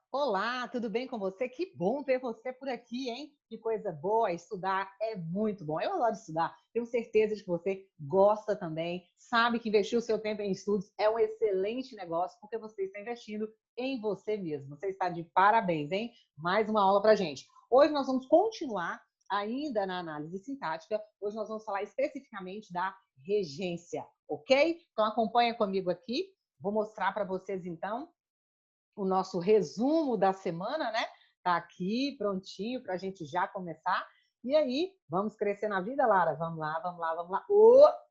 Olá, tudo bem com você? Que bom ter você por aqui, hein? Que coisa boa, estudar é muito bom. Eu adoro estudar, tenho certeza de que você gosta também, sabe que investir o seu tempo em estudos é um excelente negócio, porque você está investindo em você mesmo. Você está de parabéns, hein? Mais uma aula pra gente. Hoje nós vamos continuar ainda na análise sintática. Hoje nós vamos falar especificamente da regência, ok? Então acompanha comigo aqui. Vou mostrar para vocês então o nosso resumo da semana, né? Tá aqui prontinho para a gente já começar. E aí, vamos crescer na vida, Lara? Vamos lá, vamos lá, vamos lá.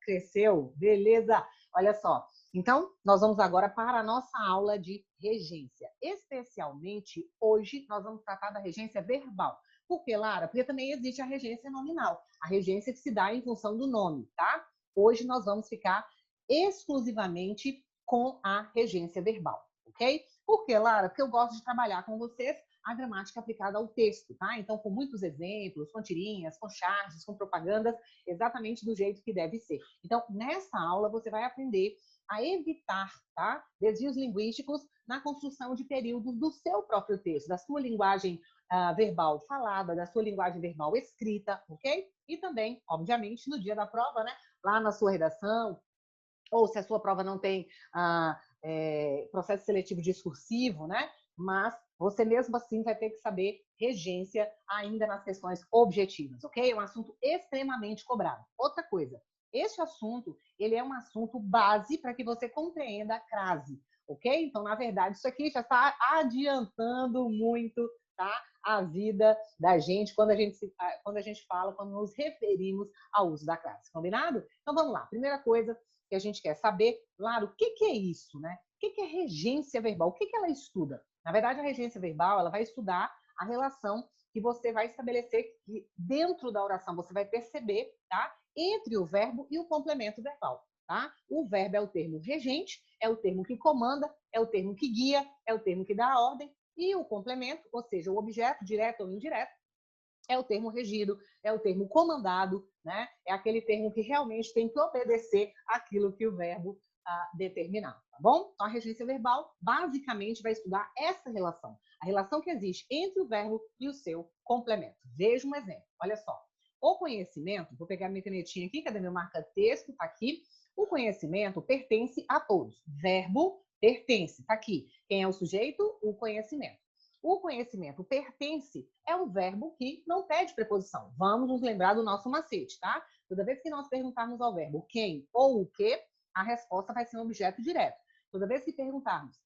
Cresceu, beleza. Olha só. Então, nós vamos agora para a nossa aula de regência. Especialmente hoje, nós vamos tratar da regência verbal. Por que, Lara? Porque também existe a regência nominal, a regência que se dá em função do nome, tá? Hoje nós vamos ficar exclusivamente com a regência verbal, ok? Por quê, Lara? Porque eu gosto de trabalhar com vocês a gramática aplicada ao texto, tá? Então, com muitos exemplos, com tirinhas, com charges, com propagandas, exatamente do jeito que deve ser. Então, nessa aula, você vai aprender a evitar, tá? Desvios linguísticos na construção de períodos do seu próprio texto, da sua linguagem verbal falada, da sua linguagem verbal escrita, ok? E também, obviamente, no dia da prova, né? Lá na sua redação, ou se a sua prova não tem processo seletivo discursivo, né? Mas você mesmo assim vai ter que saber regência ainda nas questões objetivas, ok? É um assunto extremamente cobrado. Outra coisa, este assunto, ele é um assunto base para que você compreenda a crase, ok? Então, na verdade, isso aqui já está adiantando muito, tá? A vida da gente quando a gente fala, quando nos referimos ao uso da crase, combinado? Então, vamos lá. Primeira coisa, que a gente quer saber, claro, o que é isso, né? O que é regência verbal? O que ela estuda? Na verdade, a regência verbal, ela vai estudar a relação que você vai estabelecer que dentro da oração você vai perceber, tá? Entre o verbo e o complemento verbal, tá? O verbo é o termo regente, é o termo que comanda, é o termo que guia, é o termo que dá a ordem, e o complemento, ou seja, o objeto, direto ou indireto, é o termo regido, é o termo comandado, né? É aquele termo que realmente tem que obedecer aquilo que o verbo determinar, tá bom? Então, a regência verbal basicamente vai estudar essa relação, a relação que existe entre o verbo e o seu complemento. Veja um exemplo, olha só. O conhecimento, vou pegar minha canetinha aqui, cadê meu marca-texto? Tá aqui. O conhecimento pertence a todos. Verbo pertence, tá aqui. Quem é o sujeito? O conhecimento. O conhecimento pertence é um verbo que não pede preposição. Vamos nos lembrar do nosso macete, tá? Toda vez que nós perguntarmos ao verbo quem ou o que, a resposta vai ser um objeto direto. Toda vez que perguntarmos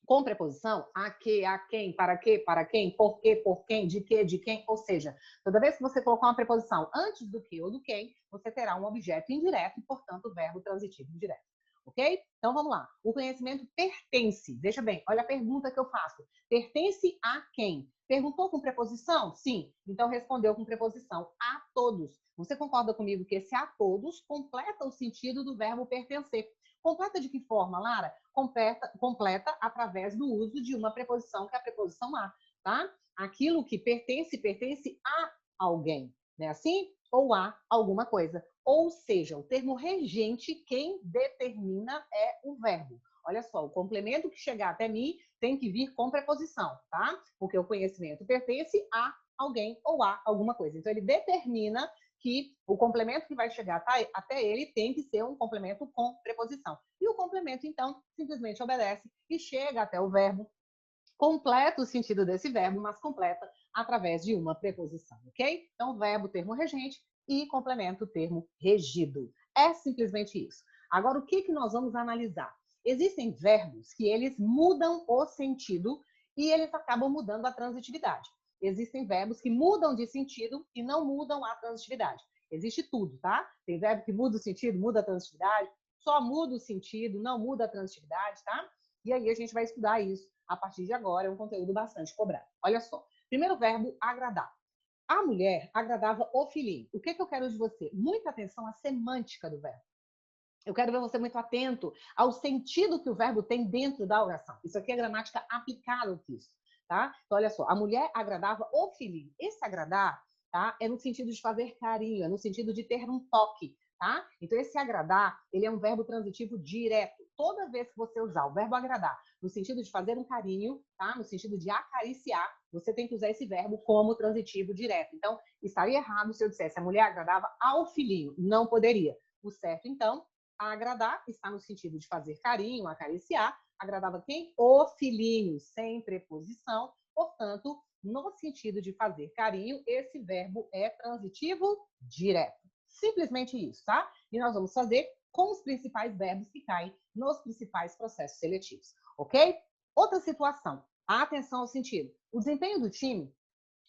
com preposição, a que, a quem, para quem, por quê, por quem, de quem, ou seja, toda vez que você colocar uma preposição antes do que ou do quem, você terá um objeto indireto e, portanto, verbo transitivo indireto. Ok? Então vamos lá. O conhecimento pertence. Veja bem, olha a pergunta que eu faço. Pertence a quem? Perguntou com preposição? Sim. Então respondeu com preposição a todos. Você concorda comigo que esse a todos completa o sentido do verbo pertencer? Completa de que forma, Lara? Completa através do uso de uma preposição, que é a preposição a, tá? Aquilo que pertence, pertence a alguém, né? Assim? Ou a alguma coisa. Ou seja, o termo regente, quem determina é o verbo. Olha só, o complemento que chegar até mim tem que vir com preposição, tá? Porque o conhecimento pertence a alguém ou a alguma coisa. Então, ele determina que o complemento que vai chegar até ele tem que ser um complemento com preposição. E o complemento, então, simplesmente obedece e chega até o verbo, completa o sentido desse verbo, mas completa através de uma preposição, ok? Então, verbo, termo regente e complemento, termo regido. É simplesmente isso. Agora, o que nós vamos analisar? Existem verbos que eles mudam o sentido e eles acabam mudando a transitividade. Existem verbos que mudam de sentido e não mudam a transitividade. Existe tudo, tá? Tem verbo que muda o sentido, muda a transitividade, só muda o sentido, não muda a transitividade, tá? E aí a gente vai estudar isso a partir de agora, é um conteúdo bastante cobrado. Olha só, primeiro verbo, agradar. A mulher agradava o filhinho. O que eu quero de você? Muita atenção à semântica do verbo. Eu quero ver você muito atento ao sentido que o verbo tem dentro da oração. Isso aqui é gramática aplicada ao texto, tá? Então, olha só, a mulher agradava o filhinho. Esse agradar, tá? É no sentido de fazer carinho, é no sentido de ter um toque, tá? Então, esse agradar, ele é um verbo transitivo direto. Toda vez que você usar o verbo agradar no sentido de fazer um carinho, tá? No sentido de acariciar, você tem que usar esse verbo como transitivo direto. Então, estaria errado se eu dissesse a mulher agradava ao filhinho. Não poderia. O certo, então, agradar está no sentido de fazer carinho, acariciar. Agradava quem? O filhinho, sem preposição. Portanto, no sentido de fazer carinho, esse verbo é transitivo direto. Simplesmente isso, tá? E nós vamos fazer com os principais verbos que caem nos principais processos seletivos, ok? Outra situação. Atenção ao sentido. O desempenho do time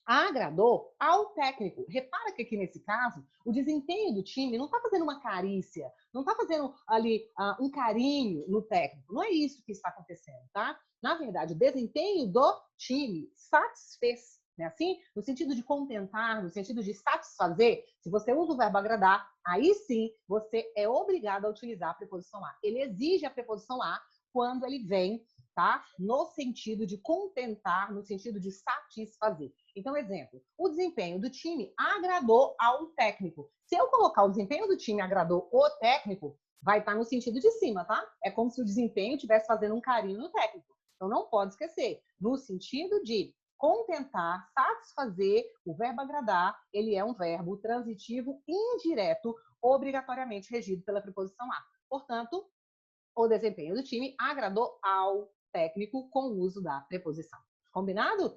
agradou ao técnico. Repara que aqui nesse caso, o desempenho do time não está fazendo uma carícia, não está fazendo ali um carinho no técnico. Não é isso que está acontecendo, tá? Na verdade, o desempenho do time satisfez, né? Assim, no sentido de contentar, no sentido de satisfazer, se você usa o verbo agradar, aí sim você é obrigado a utilizar a preposição a. Ele exige a preposição a quando ele vem, tá? No sentido de contentar, no sentido de satisfazer. Então, exemplo, o desempenho do time agradou ao técnico. Se eu colocar o desempenho do time agradou o técnico, vai estar no sentido de cima, tá? É como se o desempenho estivesse fazendo um carinho no técnico. Então, não pode esquecer. No sentido de contentar, satisfazer, o verbo agradar, ele é um verbo transitivo indireto, obrigatoriamente regido pela preposição a. Portanto, o desempenho do time agradou ao técnico com o uso da preposição. Combinado?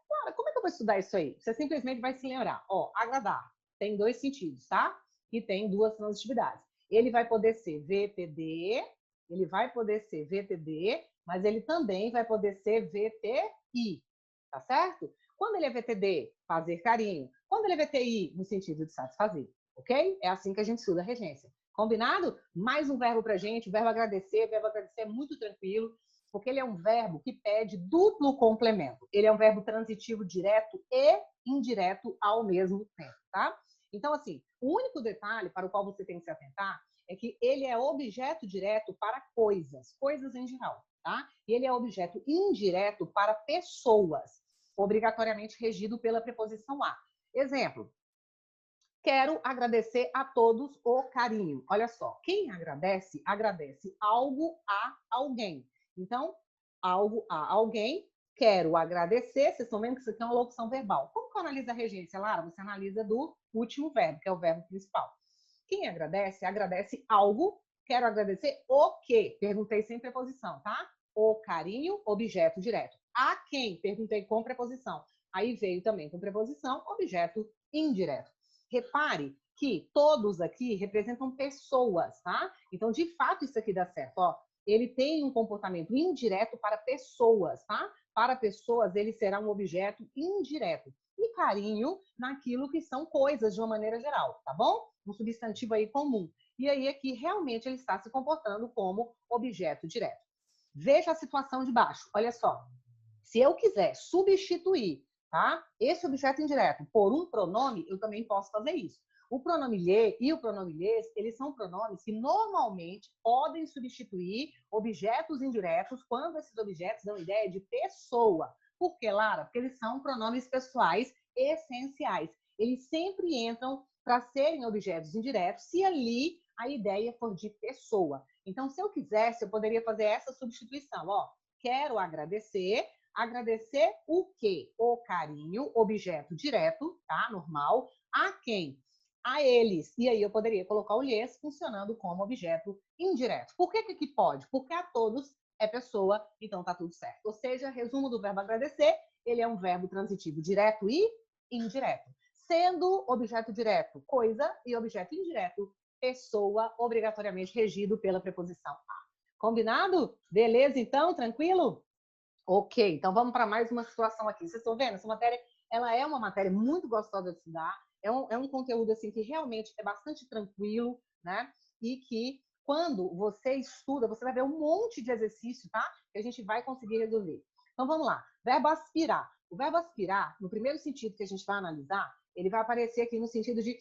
Cara, como é que eu vou estudar isso aí? Você simplesmente vai se lembrar. Ó, agradar tem dois sentidos, tá? E tem duas transitividades. Ele vai poder ser VTD, ele vai poder ser VTD, mas ele também vai poder ser VTI, tá certo? Quando ele é VTD, fazer carinho. Quando ele é VTI, no sentido de satisfazer, ok? É assim que a gente estuda a regência. Combinado? Mais um verbo pra gente, o verbo agradecer. O verbo agradecer é muito tranquilo, porque ele é um verbo que pede duplo complemento. Ele é um verbo transitivo direto e indireto ao mesmo tempo, tá? Então, assim, o único detalhe para o qual você tem que se atentar é que ele é objeto direto para coisas, coisas em geral, tá? E ele é objeto indireto para pessoas, obrigatoriamente regido pela preposição a. Exemplo, quero agradecer a todos o carinho. Olha só, quem agradece, agradece algo a alguém. Então, algo a alguém, quero agradecer. Vocês estão vendo que isso aqui é uma locução verbal. Como que eu analiso a regência, Lara? Você analisa do último verbo, que é o verbo principal. Quem agradece, agradece algo. Quero agradecer o quê? Perguntei sem preposição, tá? O carinho, objeto direto. A quem? Perguntei com preposição. Aí veio também com preposição, objeto indireto. Repare que todos aqui representam pessoas, tá? Então, de fato, isso aqui dá certo, ó. Ele tem um comportamento indireto para pessoas, tá? Para pessoas, ele será um objeto indireto. E carinho naquilo que são coisas de uma maneira geral, tá bom? Um substantivo aí comum. E aí aqui realmente ele está se comportando como objeto direto. Veja a situação de baixo. Olha só. Se eu quiser substituir, tá, esse objeto indireto por um pronome, eu também posso fazer isso. O pronome lhe e o pronome lhes, eles são pronomes que normalmente podem substituir objetos indiretos quando esses objetos dão ideia de pessoa. Por que, Lara? Porque eles são pronomes pessoais essenciais. Eles sempre entram para serem objetos indiretos se ali a ideia for de pessoa. Então, se eu quisesse, eu poderia fazer essa substituição. Ó, quero agradecer. Agradecer o quê? O carinho, objeto direto, tá? Normal. A quem? A eles. E aí eu poderia colocar o lhes funcionando como objeto indireto. Por que que pode? Porque a todos é pessoa, então tá tudo certo. Ou seja, resumo do verbo agradecer, ele é um verbo transitivo direto e indireto. Sendo objeto direto coisa e objeto indireto pessoa, obrigatoriamente regido pela preposição a. Combinado? Beleza, então? Tranquilo? Ok, então vamos para mais uma situação aqui. Vocês estão vendo? Essa matéria, ela é uma matéria muito gostosa de estudar. É um conteúdo assim que realmente é bastante tranquilo, né? E que quando você estuda, você vai ver um monte de exercício, tá? Que a gente vai conseguir resolver. Então vamos lá. Verbo aspirar. O verbo aspirar, no primeiro sentido que a gente vai analisar, ele vai aparecer aqui no sentido de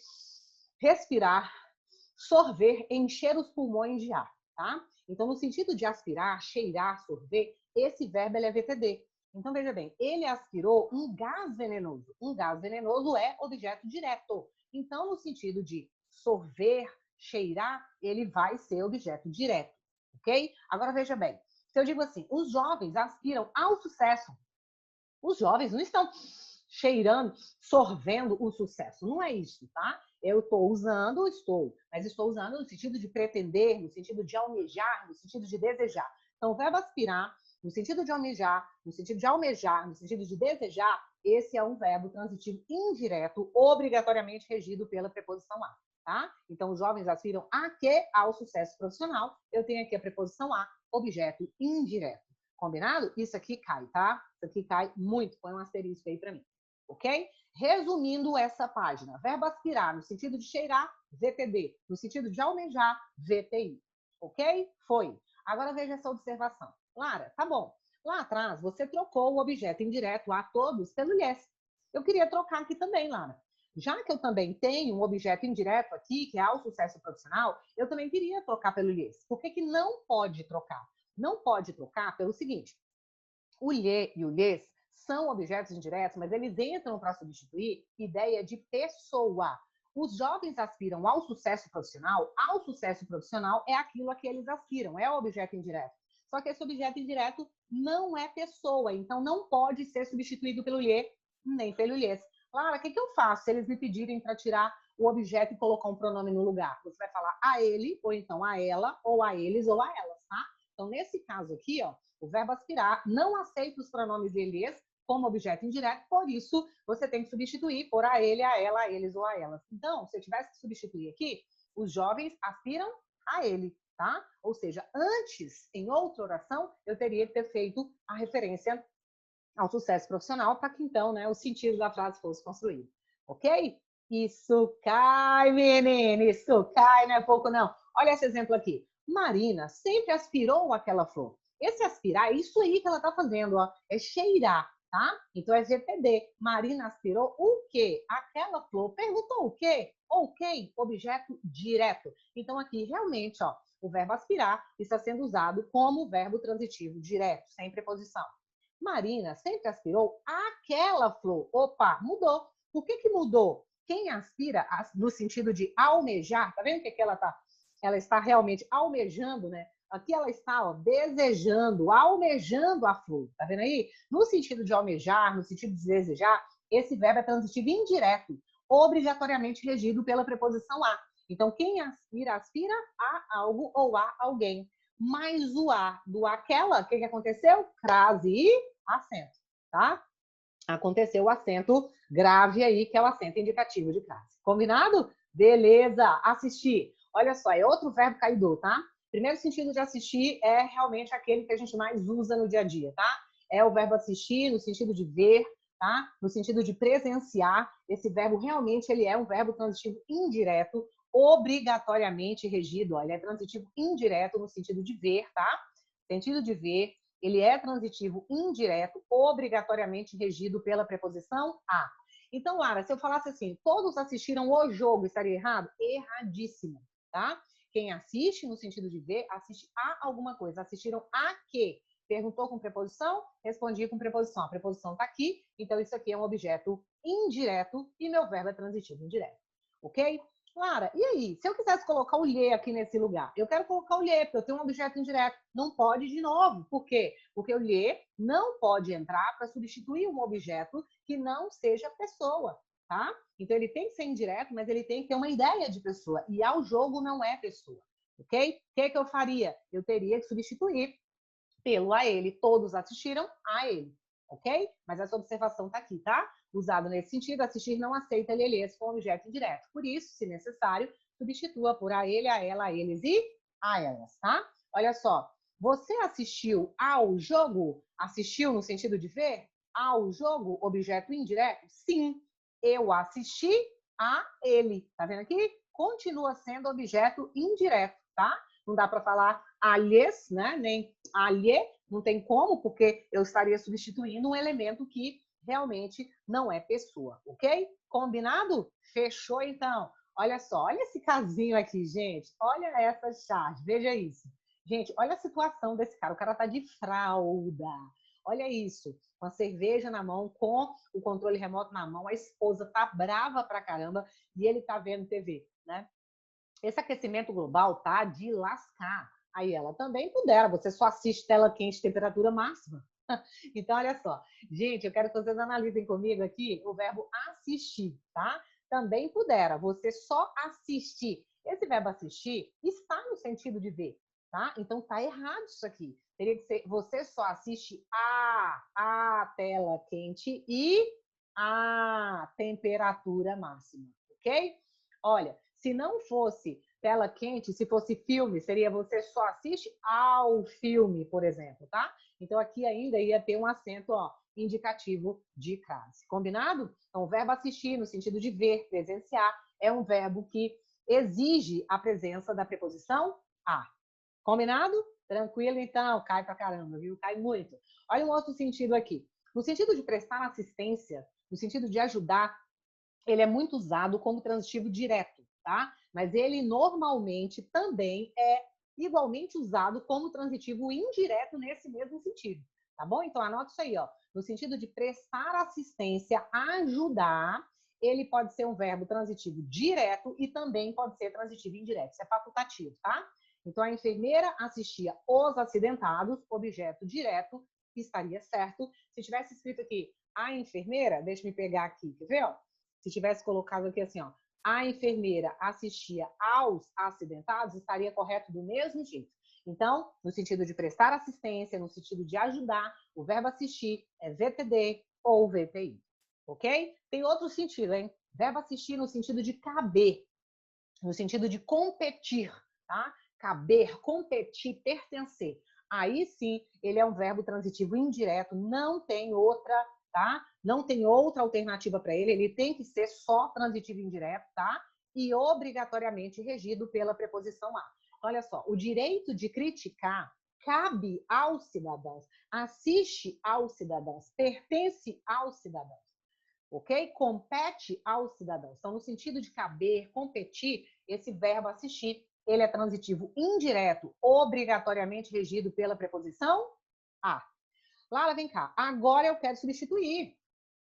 respirar, sorver, encher os pulmões de ar, tá? Então, no sentido de aspirar, cheirar, sorver, esse verbo ele é VTD. Então, veja bem, ele aspirou um gás venenoso. Um gás venenoso é objeto direto. Então, no sentido de sorver, cheirar, ele vai ser objeto direto, ok? Agora veja bem, se eu digo assim, os jovens aspiram ao sucesso, os jovens não estão cheirando, sorvendo o sucesso. Não é isso, tá? Eu mas estou usando no sentido de pretender, no sentido de almejar, no sentido de desejar. Então, o verbo aspirar, no sentido de almejar, no sentido de almejar, no sentido de desejar, esse é um verbo transitivo indireto, obrigatoriamente regido pela preposição a, tá? Então, os jovens aspiram a quê? Ao sucesso profissional. Eu tenho aqui a preposição a, objeto indireto. Combinado? Isso aqui cai, tá? Isso aqui cai muito. Põe um asterisco aí para mim. Ok? Resumindo essa página, verbo aspirar no sentido de cheirar, VTD. No sentido de almejar, VTI. Ok? Foi. Agora veja essa observação. Lara, tá bom. Lá atrás, você trocou o objeto indireto a todos pelo yes. Eu queria trocar aqui também, Lara. Já que eu também tenho um objeto indireto aqui, que é ao sucesso profissional, eu também queria trocar pelo yes. Por que não pode trocar? Não pode trocar pelo seguinte, o lhe e o lhes são objetos indiretos, mas eles entram para substituir ideia de pessoa. Os jovens aspiram ao sucesso profissional é aquilo a que eles aspiram, é o objeto indireto. Só que esse objeto indireto não é pessoa, então não pode ser substituído pelo lhe nem pelo lhes. Lara, o que eu faço se eles me pedirem para tirar o objeto e colocar um pronome no lugar? Você vai falar a ele, ou então a ela, ou a eles, ou a elas, tá? Então, nesse caso aqui, ó, o verbo aspirar não aceita os pronomes eles como objeto indireto, por isso você tem que substituir por a ele, a ela, a eles ou a elas. Então, se eu tivesse que substituir aqui, os jovens aspiram a ele, tá? Ou seja, antes, em outra oração, eu teria que ter feito a referência ao sucesso profissional para que então, né, o sentido da frase fosse construído. Ok? Isso cai, menina, isso cai, não é pouco não. Olha esse exemplo aqui. Marina sempre aspirou aquela flor. Esse aspirar é isso aí que ela está fazendo, ó, é cheirar, tá? Então é GTD. Marina aspirou o quê? Aquela flor. Perguntou o quê? Ou quem? Objeto direto. Então aqui realmente, ó, o verbo aspirar está sendo usado como verbo transitivo direto, sem preposição. Marina sempre aspirou aquela flor. Opa, mudou. Por que mudou? Quem aspira no sentido de almejar, tá vendo que ela tá? Ela está realmente almejando, né? Aqui ela está, ó, desejando, almejando a flor. Tá vendo aí? No sentido de almejar, no sentido de desejar, esse verbo é transitivo indireto, obrigatoriamente regido pela preposição a. Então, quem aspira, aspira a algo ou a alguém. Mas o a do aquela, o que aconteceu? Crase e acento, tá? Aconteceu o acento grave aí, que é o acento indicativo de crase. Combinado? Beleza. Assistir. Olha só, é outro verbo caidor, tá? Primeiro sentido de assistir é realmente aquele que a gente mais usa no dia a dia, tá? É o verbo assistir no sentido de ver, tá? No sentido de presenciar. Esse verbo realmente ele é um verbo transitivo indireto, obrigatoriamente regido. Ó, ele é transitivo indireto no sentido de ver, tá? Sentido de ver, ele é transitivo indireto, obrigatoriamente regido pela preposição a. Então, Lara, se eu falasse assim, todos assistiram o jogo, estaria errado? Erradíssimo, tá? Quem assiste, no sentido de ver, assiste a alguma coisa. Assistiram a quê? Perguntou com preposição, respondi com preposição. A preposição está aqui, então isso aqui é um objeto indireto e meu verbo é transitivo indireto. Ok? Clara, e aí? Se eu quisesse colocar o lhe aqui nesse lugar, eu quero colocar o lhe, porque eu tenho um objeto indireto. Não pode de novo. Por quê? Porque o lhe não pode entrar para substituir um objeto que não seja pessoa, tá? Então ele tem que ser indireto, mas ele tem que ter uma ideia de pessoa. E ao jogo não é pessoa, ok? O que eu faria? Eu teria que substituir pelo a ele. Todos assistiram a ele, ok? Mas essa observação está aqui, tá? Usado nesse sentido, assistir não aceita lhes com objeto indireto. Por isso, se necessário, substitua por a ele, a ela, a eles e a elas, tá? Olha só, você assistiu ao jogo? Assistiu no sentido de ver? Ao jogo, objeto indireto? Sim, eu assisti a ele. Tá vendo aqui? Continua sendo objeto indireto, tá? Não dá para falar alhes, né? Nem alhe, não tem como, porque eu estaria substituindo um elemento que realmente não é pessoa, ok? Combinado? Fechou, então. Olha só, olha esse casinho aqui, gente. Olha essa charge, veja isso. Gente, olha a situação desse cara. O cara tá de fralda. Olha isso. Com a cerveja na mão, com o controle remoto na mão, a esposa tá brava pra caramba e ele tá vendo TV, né? Esse aquecimento global tá de lascar. Aí ela também pudera, você só assiste tela quente, temperatura máxima. Então, olha só. Gente, eu quero que vocês analisem comigo aqui o verbo assistir, tá? Também pudera, você só assistir. Esse verbo assistir está no sentido de ver, tá? Então, tá errado isso aqui. Teria que ser, você só assiste a tela quente e a temperatura máxima, ok? Olha, se não fosse tela quente, se fosse filme, seria você só assiste ao filme, por exemplo, tá? Então, aqui ainda ia ter um acento, ó, indicativo de crase. Combinado? Então, o verbo assistir, no sentido de ver, presenciar, é um verbo que exige a presença da preposição a. Combinado? Tranquilo, então? Cai pra caramba, viu? Cai muito. Olha um outro sentido aqui. No sentido de prestar assistência, no sentido de ajudar, ele é muito usado como transitivo direto, tá? Mas ele normalmente também é igualmente usado como transitivo indireto nesse mesmo sentido, tá bom? Então anota isso aí, ó. No sentido de prestar assistência, ajudar, ele pode ser um verbo transitivo direto e também pode ser transitivo indireto. Isso é facultativo, tá? Então a enfermeira assistia os acidentados, objeto direto, que estaria certo. Se tivesse escrito aqui a enfermeira, deixa eu me pegar aqui, quer ver? Ó? Se tivesse colocado aqui assim, ó, a enfermeira assistia aos acidentados, estaria correto do mesmo jeito. Então, no sentido de prestar assistência, no sentido de ajudar, o verbo assistir é VTD ou VTI, ok? Tem outro sentido, hein? Verbo assistir no sentido de caber, no sentido de competir, tá? Caber, competir, pertencer. Aí sim, ele é um verbo transitivo indireto, não tem outra, tá? Não tem outra alternativa para ele tem que ser só transitivo indireto, tá? E obrigatoriamente regido pela preposição a. Olha só, o direito de criticar cabe aos cidadãos, assiste aos cidadãos, pertence aos cidadãos, ok? Compete aos cidadãos. Então, no sentido de caber, competir, esse verbo assistir, ele é transitivo indireto, obrigatoriamente regido pela preposição a. Lara, vem cá. Agora eu quero substituir.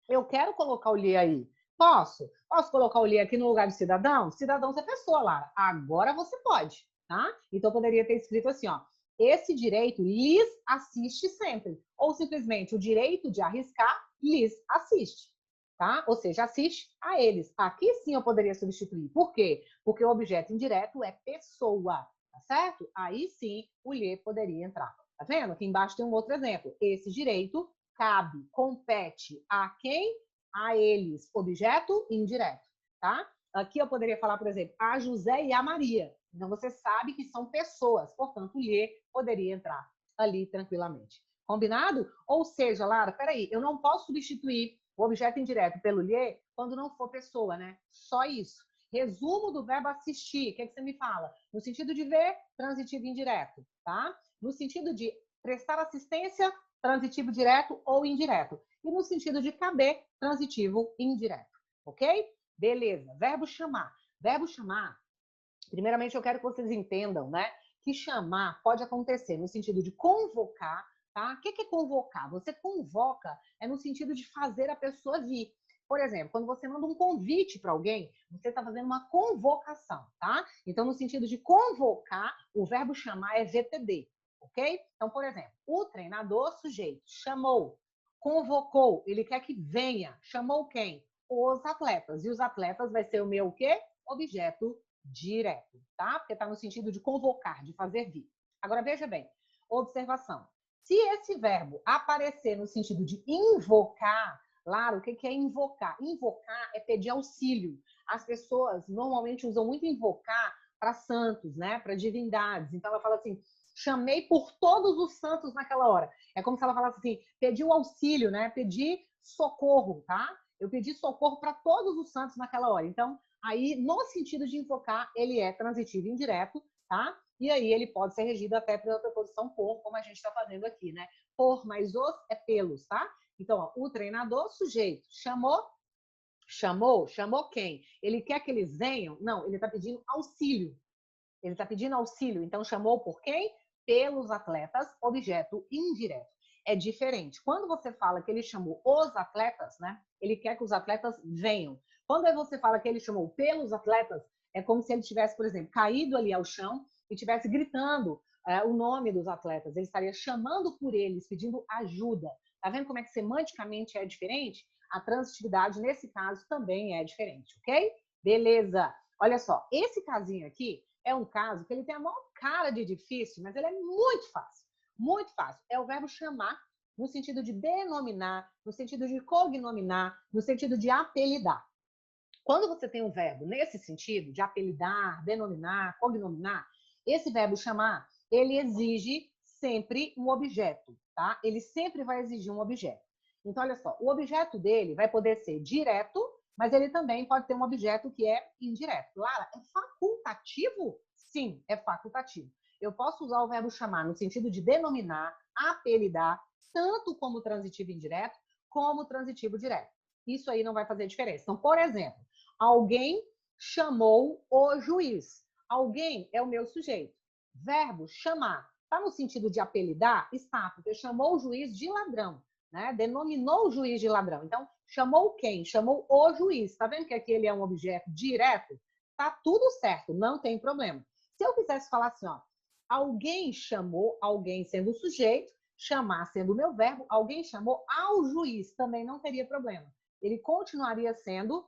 Eu quero colocar o lhe aí. Posso? Posso colocar o lhe aqui no lugar de cidadão? Cidadão é pessoa, Lara. Agora você pode, tá? Então, poderia ter escrito assim, ó. Esse direito lhes assiste sempre. Ou simplesmente o direito de arriscar lhes assiste, tá? Ou seja, assiste a eles. Aqui sim eu poderia substituir. Por quê? Porque o objeto indireto é pessoa, tá certo? Aí sim o lhe poderia entrar. Tá vendo? Aqui embaixo tem um outro exemplo. Esse direito cabe, compete a quem? A eles. Objeto indireto, tá? Aqui eu poderia falar, por exemplo, a José e a Maria. Então você sabe que são pessoas, portanto, o lhe poderia entrar ali tranquilamente. Combinado? Ou seja, Lara, peraí, eu não posso substituir o objeto indireto pelo lhe quando não for pessoa, né? Só isso. Resumo do verbo assistir. O que, é que você me fala? No sentido de ver, transitivo indireto, tá? No sentido de prestar assistência, transitivo direto ou indireto. E no sentido de caber, transitivo indireto. Ok? Beleza. Verbo chamar. Verbo chamar, primeiramente eu quero que vocês entendam, né? Que chamar pode acontecer no sentido de convocar, tá? O que é convocar? Você convoca é no sentido de fazer a pessoa vir. Por exemplo, quando você manda um convite para alguém, você está fazendo uma convocação, tá? Então, no sentido de convocar, o verbo chamar é VTD, ok? Então, por exemplo, o treinador sujeito chamou, convocou, ele quer que venha. Chamou quem? Os atletas. E os atletas vai ser o meu o quê? Objeto direto, tá? Porque está no sentido de convocar, de fazer vir. Agora, veja bem, observação. Se esse verbo aparecer no sentido de invocar, claro, o que é invocar? Invocar é pedir auxílio. As pessoas normalmente usam muito invocar para santos, né? Para divindades. Então, ela fala assim, chamei por todos os santos naquela hora. É como se ela falasse assim, pediu auxílio, né? Pedi socorro, tá? Eu pedi socorro para todos os santos naquela hora. Então, aí, no sentido de invocar, ele é transitivo indireto, tá? E aí ele pode ser regido até pela preposição por, como a gente está fazendo aqui, né? Por mais os é pelos, tá? Então, ó, o treinador, sujeito, chamou quem? Ele quer que eles venham? Não, ele está pedindo auxílio. Ele está pedindo auxílio, então chamou por quem? Pelos atletas, objeto indireto. É diferente. Quando você fala que ele chamou os atletas, né? Ele quer que os atletas venham. Quando você fala que ele chamou pelos atletas, É como se ele tivesse, por exemplo, caído ali ao chão e estivesse gritando o nome dos atletas. Ele estaria chamando por eles, pedindo ajuda. Tá vendo como é que semanticamente é diferente? A transitividade, nesse caso, também é diferente, ok? Beleza. Olha só, esse casinho aqui é um caso que ele tem a maior cara de difícil, mas ele é muito fácil. Muito fácil. É o verbo chamar, no sentido de denominar, no sentido de cognominar, no sentido de apelidar. Quando você tem um verbo nesse sentido, de apelidar, denominar, cognominar, esse verbo chamar, ele exige sempre um objeto, tá? Ele sempre vai exigir um objeto. Então, olha só, o objeto dele vai poder ser direto, mas ele também pode ter um objeto que é indireto. Lara, é facultativo? Sim, é facultativo. Eu posso usar o verbo chamar no sentido de denominar, apelidar, tanto como transitivo indireto, como transitivo direto. Isso aí não vai fazer diferença. Então, por exemplo, alguém chamou o juiz. Alguém é o meu sujeito. Verbo chamar. Está no sentido de apelidar? Está, porque chamou o juiz de ladrão, né? Denominou o juiz de ladrão. Então, chamou quem? Chamou o juiz. Está vendo que aqui ele é um objeto direto? Tá tudo certo, não tem problema. Se eu quisesse falar assim, ó, alguém chamou, alguém sendo o sujeito, chamar sendo o meu verbo, alguém chamou ao juiz, também não teria problema. Ele continuaria sendo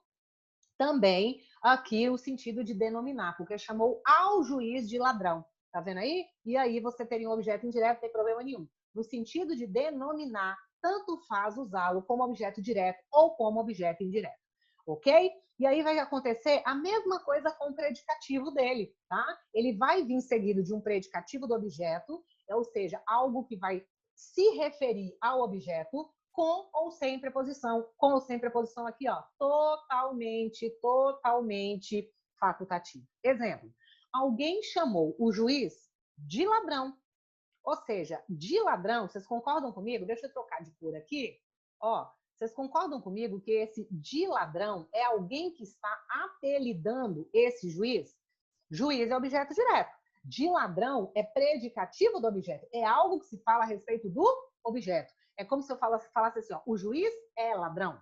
também aqui o sentido de denominar, porque chamou ao juiz de ladrão. Tá vendo aí? E aí você teria um objeto indireto, não tem problema nenhum. No sentido de denominar, tanto faz usá-lo como objeto direto ou como objeto indireto. Ok? E aí vai acontecer a mesma coisa com o predicativo dele, tá? Ele vai vir seguido de um predicativo do objeto, ou seja, algo que vai se referir ao objeto, com ou sem preposição. Com ou sem preposição aqui, ó, totalmente facultativo. Exemplo, alguém chamou o juiz de ladrão. Ou seja, de ladrão, vocês concordam comigo? Deixa eu trocar de cor aqui. Ó, vocês concordam comigo que esse de ladrão é alguém que está apelidando esse juiz? Juiz é objeto direto. De ladrão é predicativo do objeto. É algo que se fala a respeito do objeto. É como se eu falasse assim, ó, o juiz é ladrão.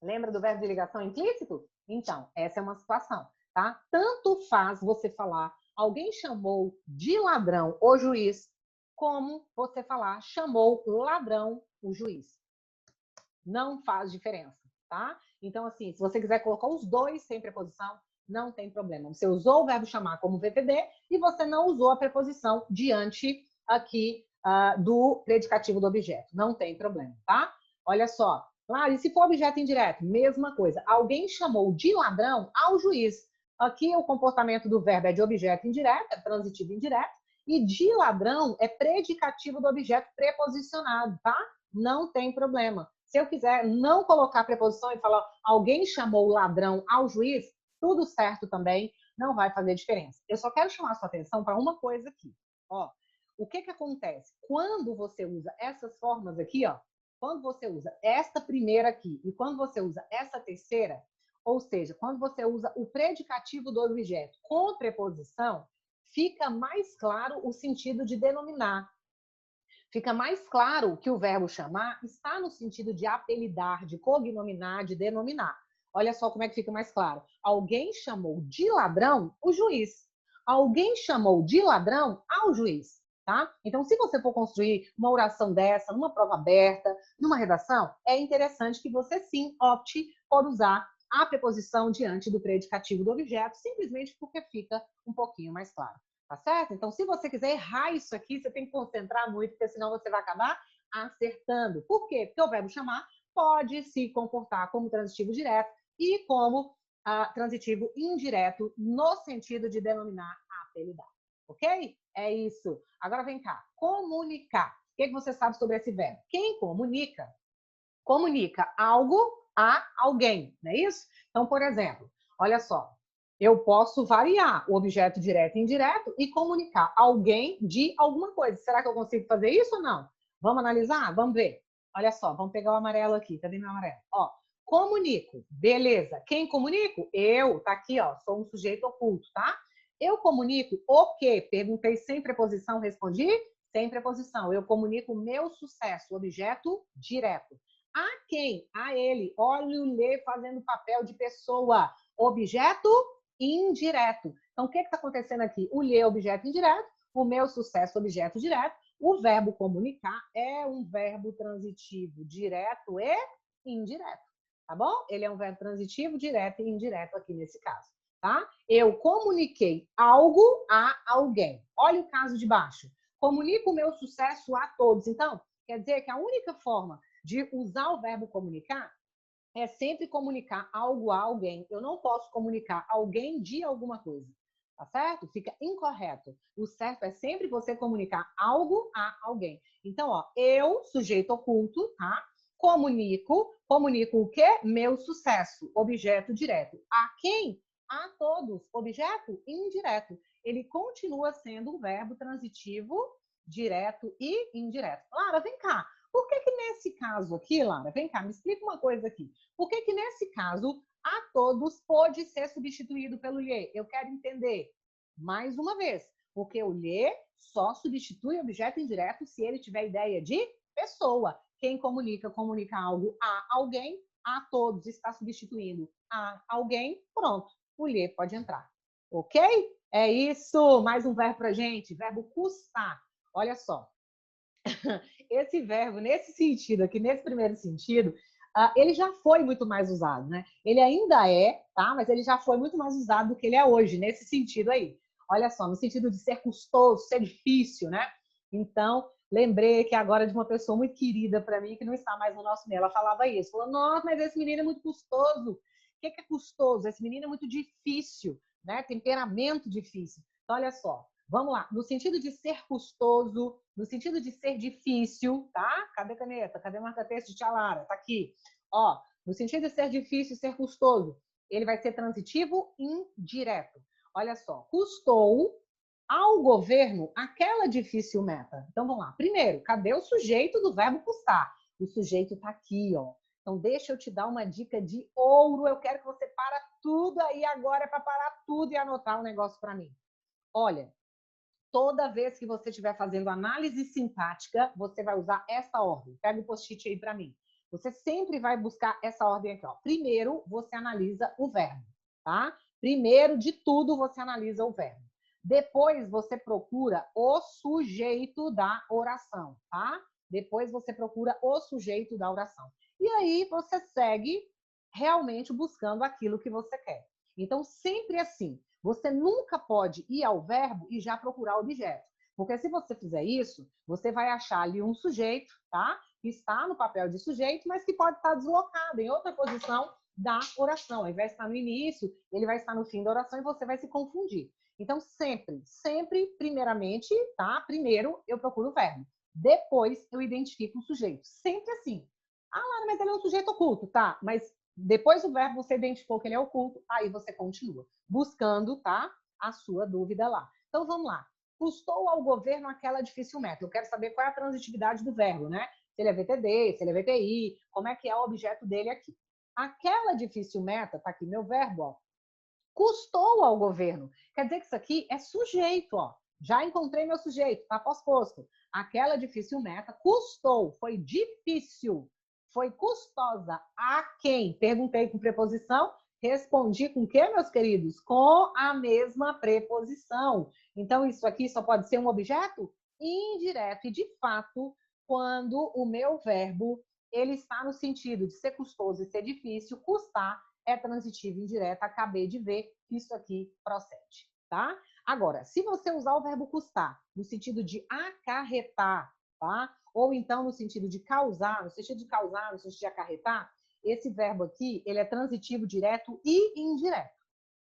Lembra do verbo de ligação implícito? Então, essa é uma situação, tá? Tanto faz você falar, alguém chamou de ladrão o juiz, como você falar, chamou ladrão o juiz. Não faz diferença, tá? Então, assim, se você quiser colocar os dois sem preposição, não tem problema. Você usou o verbo chamar como VPD e você não usou a preposição diante aqui do predicativo do objeto. Não tem problema, tá? Olha só. Claro, e se for objeto indireto? Mesma coisa. Alguém chamou de ladrão ao juiz. Aqui o comportamento do verbo é de objeto indireto, é transitivo indireto, e de ladrão é predicativo do objeto preposicionado, tá? Não tem problema. Se eu quiser não colocar preposição e falar alguém chamou o ladrão ao juiz, tudo certo também, não vai fazer diferença. Eu só quero chamar a sua atenção para uma coisa aqui. Ó, o que acontece? Quando você usa essas formas aqui, ó, quando você usa esta primeira aqui e quando você usa essa terceira, ou seja, quando você usa o predicativo do objeto com preposição, fica mais claro o sentido de denominar. Fica mais claro que o verbo chamar está no sentido de apelidar, de cognominar, de denominar. Olha só como é que fica mais claro. Alguém chamou de ladrão o juiz. Alguém chamou de ladrão ao juiz. Tá? Então, se você for construir uma oração dessa, numa prova aberta, numa redação, é interessante que você sim opte por usar a preposição diante do predicativo do objeto, simplesmente porque fica um pouquinho mais claro. Tá certo? Então, se você quiser errar isso aqui, você tem que concentrar muito, porque senão você vai acabar acertando. Por quê? Porque o verbo chamar pode se comportar como transitivo direto e como transitivo indireto, no sentido de denominar, apelidar. Ok? É isso. Agora vem cá. Comunicar. O que você sabe sobre esse verbo? Quem comunica, comunica algo a alguém, não é isso? Então, por exemplo, olha só. Eu posso variar o objeto direto e indireto e comunicar alguém de alguma coisa. Será que eu consigo fazer isso ou não? Vamos analisar? Vamos ver. Olha só, vamos pegar o amarelo aqui. Cadê meu amarelo? Ó, comunico. Beleza. Quem comunico? Eu. Tá aqui, ó. Sou um sujeito oculto, tá? Eu comunico o quê? Perguntei sem preposição, respondi sem preposição. Eu comunico o meu sucesso, objeto direto. A quem? A ele. Olha o Lê fazendo papel de pessoa. Objeto indireto. Então, o que está acontecendo aqui? O lhe é objeto indireto, o meu sucesso objeto direto, o verbo comunicar é um verbo transitivo direto e indireto, tá bom? Ele é um verbo transitivo direto e indireto aqui nesse caso, tá? Eu comuniquei algo a alguém. Olha o caso de baixo. Comunico o meu sucesso a todos. Então, quer dizer que a única forma de usar o verbo comunicar é sempre comunicar algo a alguém. Eu não posso comunicar alguém de alguma coisa, tá certo? Fica incorreto. O certo é sempre você comunicar algo a alguém. Então, ó, eu, sujeito oculto, tá? Comunico o quê? Meu sucesso, objeto direto. A quem? A todos, objeto indireto. Ele continua sendo um verbo transitivo direto e indireto. Lara, vem cá. Por que nesse caso aqui, Lara, vem cá, me explica uma coisa aqui. Por que nesse caso a todos pode ser substituído pelo lhe? Eu quero entender. Mais uma vez, porque o lhe só substitui objeto indireto se ele tiver ideia de pessoa. Quem comunica algo a alguém, a todos está substituindo a alguém, pronto, o lhe pode entrar. Ok? É isso. Mais um verbo pra gente. Verbo custar. Olha só. Esse verbo, nesse sentido aqui, nesse primeiro sentido, ele já foi muito mais usado, né? Ele ainda é, tá? Mas ele já foi muito mais usado do que ele é hoje, nesse sentido aí. Olha só, no sentido de ser custoso, ser difícil, né? Então, lembrei que agora de uma pessoa muito querida para mim, que não está mais no nosso meio. Ela falava isso. Falou, nossa, mas esse menino é muito custoso. O que é custoso? Esse menino é muito difícil, né? Temperamento difícil. Então, olha só. Vamos lá. No sentido de ser custoso, no sentido de ser difícil, tá? Cadê a caneta? Cadê o marca-texto de Tia Lara? Tá aqui. Ó, no sentido de ser difícil, ser custoso, ele vai ser transitivo indireto. Olha só, custou ao governo aquela difícil meta. Então vamos lá. Primeiro, cadê o sujeito do verbo custar? O sujeito tá aqui, ó. Então deixa eu te dar uma dica de ouro. Eu quero que você para tudo aí agora para parar tudo e anotar um negócio para mim. Olha, toda vez que você estiver fazendo análise sintática, você vai usar essa ordem. Pega o post-it aí para mim. Você sempre vai buscar essa ordem aqui, ó. Primeiro, você analisa o verbo, tá? Primeiro de tudo, você analisa o verbo. Depois, você procura o sujeito da oração, tá? Depois, você procura o sujeito da oração. E aí, você segue realmente buscando aquilo que você quer. Então, sempre assim. Você nunca pode ir ao verbo e já procurar o objeto. Porque se você fizer isso, você vai achar ali um sujeito, tá? Que está no papel de sujeito, mas que pode estar deslocado em outra posição da oração. Ao invés de estar no início, ele vai estar no fim da oração e você vai se confundir. Então, sempre, primeiramente, tá? Primeiro eu procuro o verbo. Depois eu identifico o sujeito. Sempre assim. Ah, Lara, mas ele é um sujeito oculto, tá? Mas depois do verbo você identificou que ele é oculto, aí você continua buscando, tá? A sua dúvida lá. Então vamos lá. Custou ao governo aquela difícil meta. Eu quero saber qual é a transitividade do verbo, né? Se ele é VTD, se ele é VTI, como é que é o objeto dele aqui. Aquela difícil meta, tá aqui meu verbo, ó. Custou ao governo. Quer dizer que isso aqui é sujeito, ó. Já encontrei meu sujeito, tá pós-posto. Aquela difícil meta custou, foi difícil, foi custosa. A quem? Perguntei com preposição, respondi com o quê, meus queridos? Com a mesma preposição. Então, isso aqui só pode ser um objeto indireto. E, de fato, quando o meu verbo ele está no sentido de ser custoso e ser difícil, custar é transitivo indireto. Acabei de ver que isso aqui procede, tá? Agora, se você usar o verbo custar no sentido de acarretar, tá? Ou então no sentido de causar, no sentido de causar, no sentido de acarretar, esse verbo aqui, ele é transitivo direto e indireto,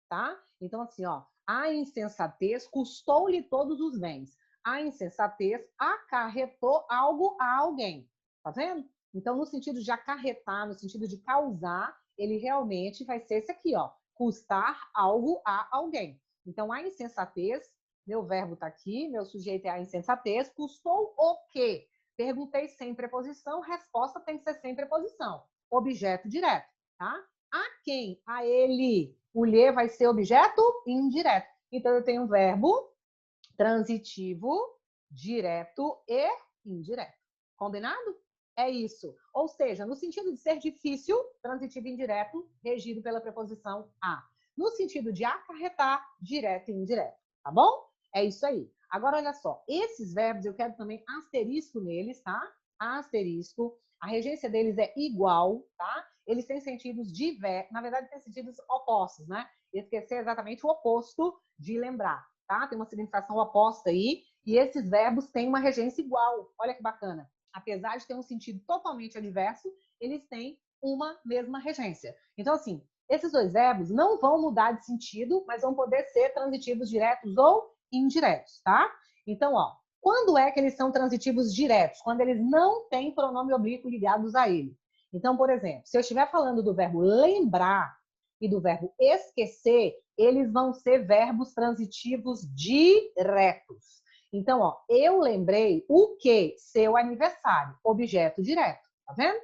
tá? Então, assim, ó, a insensatez custou-lhe todos os bens. A insensatez acarretou algo a alguém. Tá vendo? Então, no sentido de acarretar, no sentido de causar, ele realmente vai ser esse aqui, ó. Custar algo a alguém. Então, a insensatez, meu verbo tá aqui, meu sujeito é a insensatez, custou o quê? Perguntei sem preposição, resposta tem que ser sem preposição. Objeto direto, tá? A quem? A ele. O lhe vai ser objeto indireto. Então, eu tenho um verbo transitivo, direto e indireto. Combinado? É isso. Ou seja, no sentido de ser difícil, transitivo indireto, regido pela preposição a. no sentido de acarretar, direto e indireto, tá bom? É isso aí. Agora, olha só, esses verbos eu quero também asterisco neles, tá? Asterisco. A regência deles é igual, tá? Eles têm sentidos diversos, na verdade, têm sentidos opostos, né? Esquecer é exatamente o oposto de lembrar, tá? Tem uma significação oposta aí, e esses verbos têm uma regência igual. Olha que bacana. Apesar de ter um sentido totalmente adverso, eles têm uma mesma regência. Então, assim, esses dois verbos não vão mudar de sentido, mas vão poder ser transitivos diretos ou indiretos, tá? Então, ó, quando é que eles são transitivos diretos? Quando eles não têm pronome oblíquo ligados a ele. Então, por exemplo, se eu estiver falando do verbo lembrar e do verbo esquecer, eles vão ser verbos transitivos diretos. Então, ó, eu lembrei o que? Seu aniversário, objeto direto, tá vendo?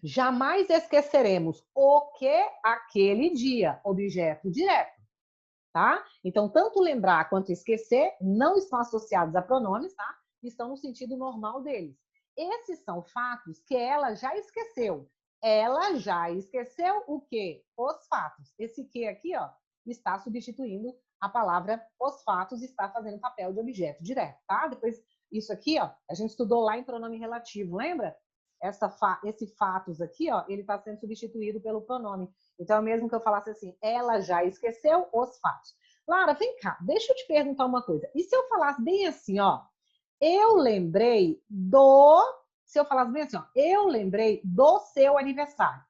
Jamais esqueceremos o que aquele dia, objeto direto, tá? Então, tanto lembrar quanto esquecer não estão associados a pronomes, tá? Estão no sentido normal deles. Esses são fatos que ela já esqueceu. Ela já esqueceu o quê? Os fatos. Esse que aqui, ó, está substituindo a palavra os fatos, está fazendo papel de objeto direto, tá? Depois, isso aqui, ó, a gente estudou lá em pronome relativo, lembra? Esse fatos aqui, ó, ele está sendo substituído pelo pronome. Então, é mesmo que eu falasse assim, ela já esqueceu os fatos. Lara, vem cá, deixa eu te perguntar uma coisa. E se eu falasse bem assim, ó, eu lembrei do... Se eu falasse bem assim, ó, eu lembrei do seu aniversário.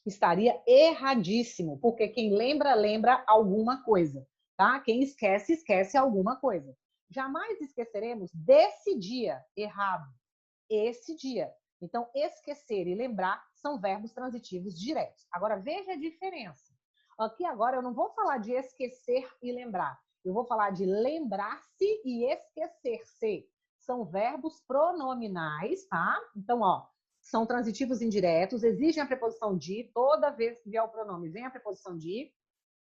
Estaria erradíssimo, porque quem lembra, lembra alguma coisa, tá? Quem esquece, esquece alguma coisa. Jamais esqueceremos desse dia. Errado. Esse dia. Então, esquecer e lembrar são verbos transitivos diretos. Agora, veja a diferença. Aqui agora eu não vou falar de esquecer e lembrar. Eu vou falar de lembrar-se e esquecer-se. São verbos pronominais, tá? Então, ó, são transitivos indiretos, exigem a preposição de. Toda vez que vier o pronome, vem a preposição de.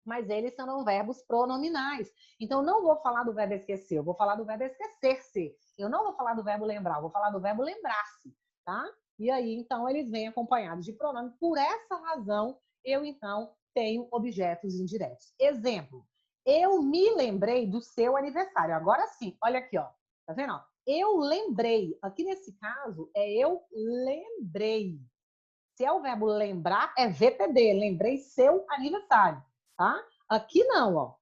Mas eles são verbos pronominais. Então, não vou falar do verbo esquecer, eu vou falar do verbo esquecer-se. Eu não vou falar do verbo lembrar, eu vou falar do verbo lembrar-se, tá? E aí, então, eles vêm acompanhados de pronome. Por essa razão, eu, então, tenho objetos indiretos. Exemplo, eu me lembrei do seu aniversário. Agora sim, olha aqui, ó. Tá vendo? Ó? Eu lembrei. Aqui nesse caso, é eu lembrei. Se é o verbo lembrar, é VTD. Lembrei seu aniversário, tá? Aqui não, ó.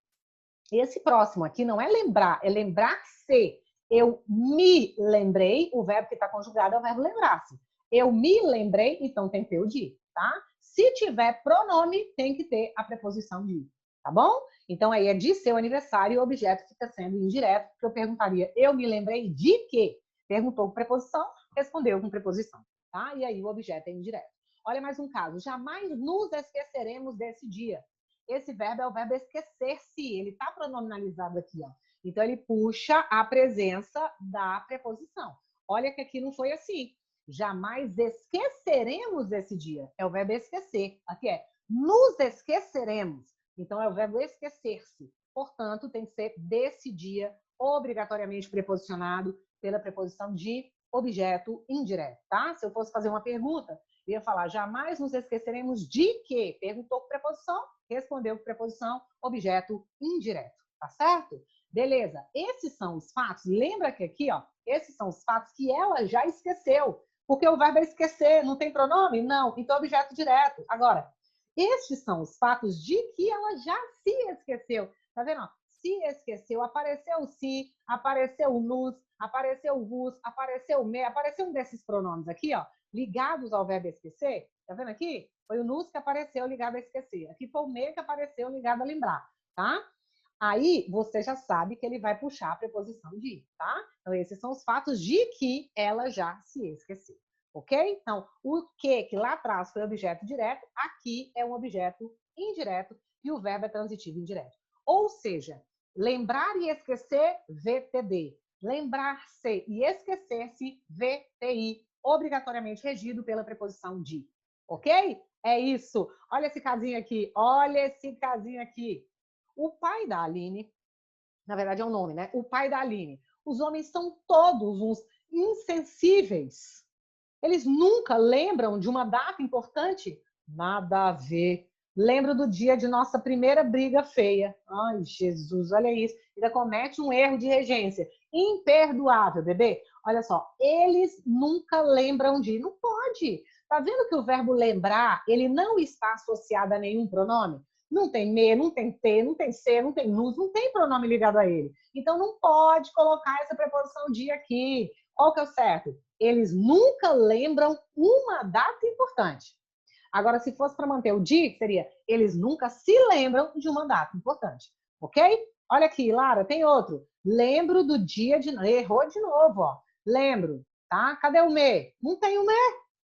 Esse próximo aqui não é lembrar, é lembrar-se. Eu me lembrei, o verbo que está conjugado é o verbo lembrar-se. Eu me lembrei, então tem que ter o de, tá? Se tiver pronome, tem que ter a preposição de, tá bom? Então aí é de seu aniversário e o objeto fica sendo indireto, porque eu perguntaria, eu me lembrei de quê? Perguntou com preposição, respondeu com preposição, tá? E aí o objeto é indireto. Olha mais um caso. Jamais nos esqueceremos desse dia. Esse verbo é o verbo esquecer-se. Ele está pronominalizado aqui, ó. Então, ele puxa a presença da preposição. Olha que aqui não foi assim. Jamais esqueceremos esse dia. É o verbo esquecer. Aqui é nos esqueceremos. Então, é o verbo esquecer-se. Portanto, tem que ser desse dia, obrigatoriamente preposicionado pela preposição de objeto indireto, tá? Se eu fosse fazer uma pergunta, eu ia falar, jamais nos esqueceremos de quê? Perguntou com preposição, respondeu com preposição, objeto indireto, tá certo? Beleza, esses são os fatos, lembra que aqui, ó, esses são os fatos que ela já esqueceu, porque o verbo é esquecer, não tem pronome? Não, então objeto direto. Agora, estes são os fatos de que ela já se esqueceu, tá vendo? Se esqueceu, apareceu o se, apareceu o nos, apareceu o vos, apareceu o me, apareceu um desses pronomes aqui, ó, ligados ao verbo esquecer. Tá vendo aqui? Foi o nos que apareceu ligado a esquecer. Aqui foi o me que apareceu ligado a lembrar, tá? Aí você já sabe que ele vai puxar a preposição de, tá? Então, esses são os fatos de que ela já se esqueceu. Ok? Então, o que lá atrás foi objeto direto, aqui é um objeto indireto e o verbo é transitivo indireto. Ou seja, lembrar e esquecer, VTD. Lembrar-se e esquecer-se, VTI. Obrigatoriamente regido pela preposição de. Ok? É isso. Olha esse casinho aqui. Olha esse casinho aqui. O pai da Aline, na verdade é um nome, né? O pai da Aline. Os homens são todos uns insensíveis. Eles nunca lembram de uma data importante? Nada a ver. Lembro do dia de nossa primeira briga feia. Ai, Jesus, olha isso. Ainda comete um erro de regência. Imperdoável, bebê. Olha só, eles nunca lembram de. Não pode. Tá vendo que o verbo lembrar, ele não está associado a nenhum pronome? Não tem me, não tem te, não tem ser, não tem nos, não tem pronome ligado a ele. Então não pode colocar essa preposição de aqui. Qual que é o certo? Eles nunca lembram uma data importante. Agora, se fosse para manter o de, seria eles nunca se lembram de uma data importante. Ok? Olha aqui, Lara, tem outro. Lembro do dia de... Errou de novo, ó. Lembro, tá? Cadê o me? Não tem o me,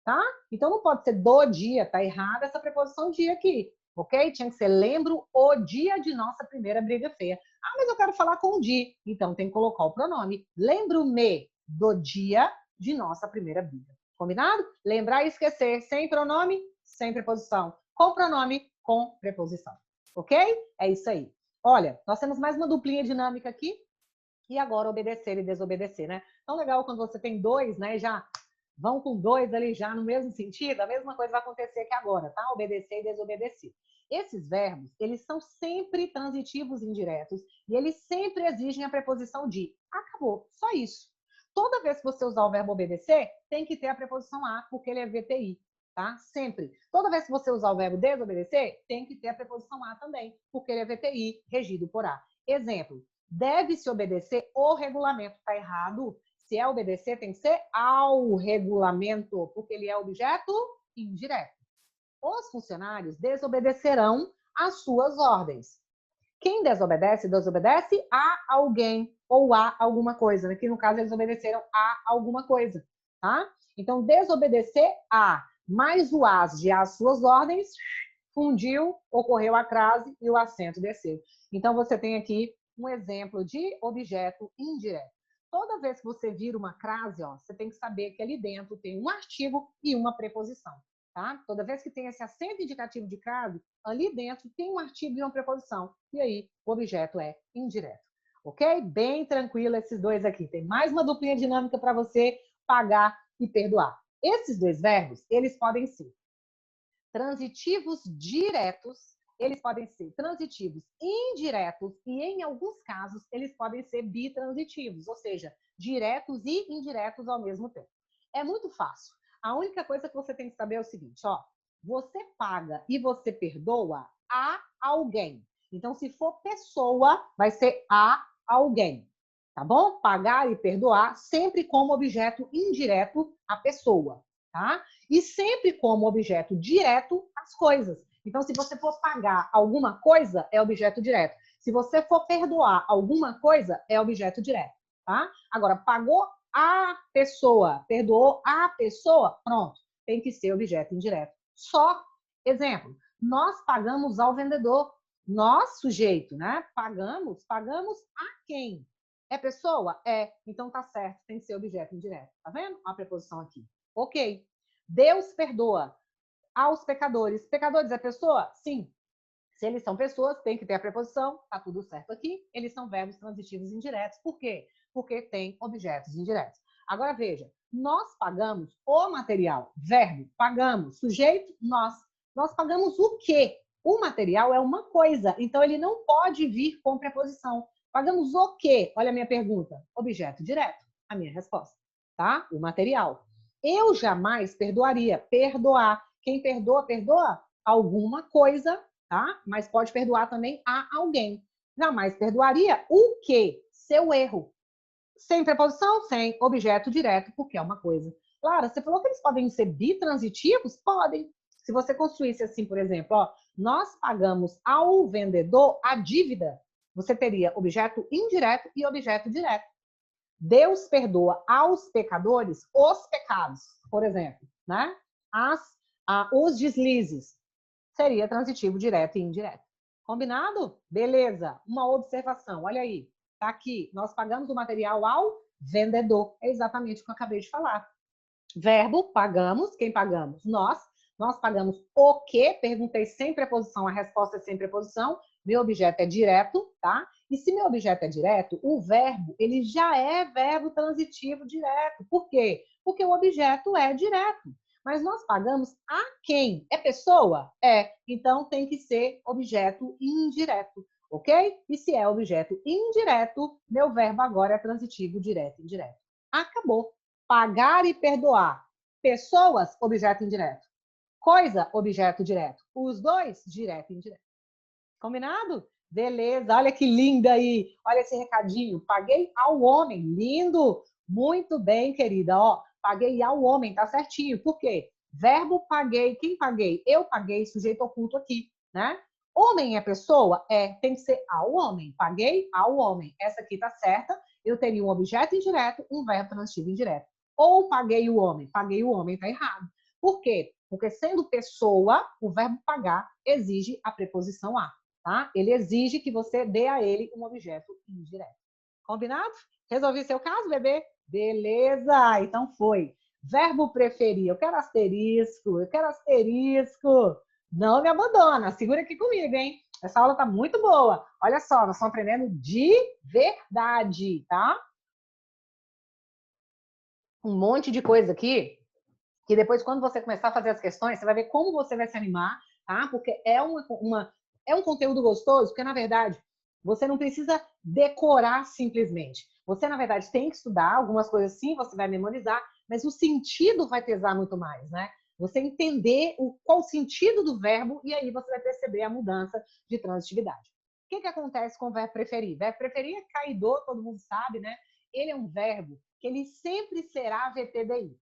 tá? Então não pode ser do dia, tá errada essa preposição dia aqui. Ok? Tinha que ser lembro o dia de nossa primeira briga feia. Ah, mas eu quero falar com o di. Então tem que colocar o pronome. Lembro-me do dia de nossa primeira briga. Combinado? Lembrar e esquecer sem pronome, sem preposição. Com pronome, com preposição. Ok? É isso aí. Olha, nós temos mais uma duplinha dinâmica aqui. E agora obedecer e desobedecer, né? Tão legal quando você tem dois, né? Já vão com dois ali já no mesmo sentido. A mesma coisa vai acontecer aqui agora, tá? Obedecer e desobedecer. Esses verbos, eles são sempre transitivos indiretos e eles sempre exigem a preposição de. Acabou, só isso. Toda vez que você usar o verbo obedecer, tem que ter a preposição a, porque ele é VTI, tá? Sempre. Toda vez que você usar o verbo desobedecer, tem que ter a preposição a também, porque ele é VTI, regido por a. Exemplo, deve-se obedecer o regulamento. Tá errado. Se é obedecer, tem que ser ao regulamento, porque ele é objeto indireto. Os funcionários desobedecerão às suas ordens. Quem desobedece, desobedece a alguém ou a alguma coisa. Aqui, no caso, eles obedeceram a alguma coisa, tá? Então, desobedecer a mais o as de às suas ordens, fundiu, ocorreu a crase e o acento desceu. Então, você tem aqui um exemplo de objeto indireto. Toda vez que você vira uma crase, ó, você tem que saber que ali dentro tem um artigo e uma preposição. Tá? Toda vez que tem esse acento indicativo de crase, ali dentro tem um artigo e uma preposição. E aí, o objeto é indireto. Ok? Bem tranquilo esses dois aqui. Tem mais uma duplinha dinâmica para você pagar e perdoar. Esses dois verbos, eles podem ser transitivos diretos, eles podem ser transitivos indiretos e, em alguns casos, eles podem ser bitransitivos, ou seja, diretos e indiretos ao mesmo tempo. É muito fácil. A única coisa que você tem que saber é o seguinte, ó, você paga e você perdoa a alguém. Então, se for pessoa, vai ser a alguém, tá bom? Pagar e perdoar sempre como objeto indireto a pessoa, tá? E sempre como objeto direto as coisas. Então, se você for pagar alguma coisa, é objeto direto. Se você for perdoar alguma coisa, é objeto direto, tá? Agora, pagou a pessoa, perdoou a pessoa, pronto, tem que ser objeto indireto. Só, exemplo, nós pagamos ao vendedor. Nós, sujeito, né? Pagamos a quem? É pessoa? É. Então tá certo, tem que ser objeto indireto. Tá vendo? A preposição aqui. Ok. Deus perdoa aos pecadores. Pecadores é pessoa? Sim. Se eles são pessoas, tem que ter a preposição, tá tudo certo aqui. Eles são verbos transitivos indiretos. Por quê? Porque tem objetos indiretos. Agora veja, nós pagamos o material, verbo, pagamos, sujeito, nós. Nós pagamos o quê? O material é uma coisa, então ele não pode vir com preposição. Pagamos o quê? Olha a minha pergunta. Objeto direto. A minha resposta, tá? O material. Eu jamais perdoaria. Perdoar. Quem perdoa, perdoa alguma coisa, tá? Mas pode perdoar também a alguém. Jamais perdoaria o quê? Seu erro. Sem preposição, sem objeto direto, porque é uma coisa. Clara, você falou que eles podem ser bitransitivos? Podem. Se você construísse assim, por exemplo, ó, nós pagamos ao vendedor a dívida, você teria objeto indireto e objeto direto. Deus perdoa aos pecadores os pecados, por exemplo, né? Os deslizes. Seria transitivo direto e indireto. Combinado? Beleza. Uma observação, olha aí. Tá aqui, nós pagamos o material ao vendedor. É exatamente o que eu acabei de falar. Verbo, pagamos. Quem pagamos? Nós. Nós pagamos o quê? Perguntei sem preposição, a resposta é sem preposição. Meu objeto é direto, tá? E se meu objeto é direto, o verbo, ele já é verbo transitivo direto. Por quê? Porque o objeto é direto. Mas nós pagamos a quem? É pessoa? É. Então tem que ser objeto indireto, ok? E se é objeto indireto, meu verbo agora é transitivo direto e indireto. Acabou. Pagar e perdoar. Pessoas, objeto indireto. Coisa, objeto direto. Os dois, direto e indireto. Combinado? Beleza, olha que linda aí. Olha esse recadinho. Paguei ao homem. Lindo. Muito bem, querida. Ó, paguei ao homem, tá certinho. Por quê? Verbo paguei. Quem paguei? Eu paguei, sujeito oculto aqui, né? Homem é pessoa? É, tem que ser ao homem. Paguei ao homem. Essa aqui tá certa. Eu teria um objeto indireto, um verbo transitivo indireto. Ou paguei o homem. Paguei o homem, tá errado. Por quê? Porque sendo pessoa, o verbo pagar exige a preposição a. Tá? Ele exige que você dê a ele um objeto indireto. Combinado? Resolvi seu caso, bebê? Beleza, então foi. Verbo preferir, eu quero asterisco, eu quero asterisco. Não me abandona, segura aqui comigo, hein? Essa aula tá muito boa. Olha só, nós estamos aprendendo de verdade, tá? Um monte de coisa aqui que depois, quando você começar a fazer as questões, você vai ver como você vai se animar, tá? Porque é um conteúdo gostoso, porque, na verdade, você não precisa decorar simplesmente. Você, na verdade, tem que estudar algumas coisas sim, você vai memorizar, mas o sentido vai pesar muito mais, né? Você entender qual o sentido do verbo e aí você vai perceber a mudança de transitividade. O que acontece com o verbo preferir? Verbo preferir é caidor, todo mundo sabe, né? Ele é um verbo que ele sempre será VTDI.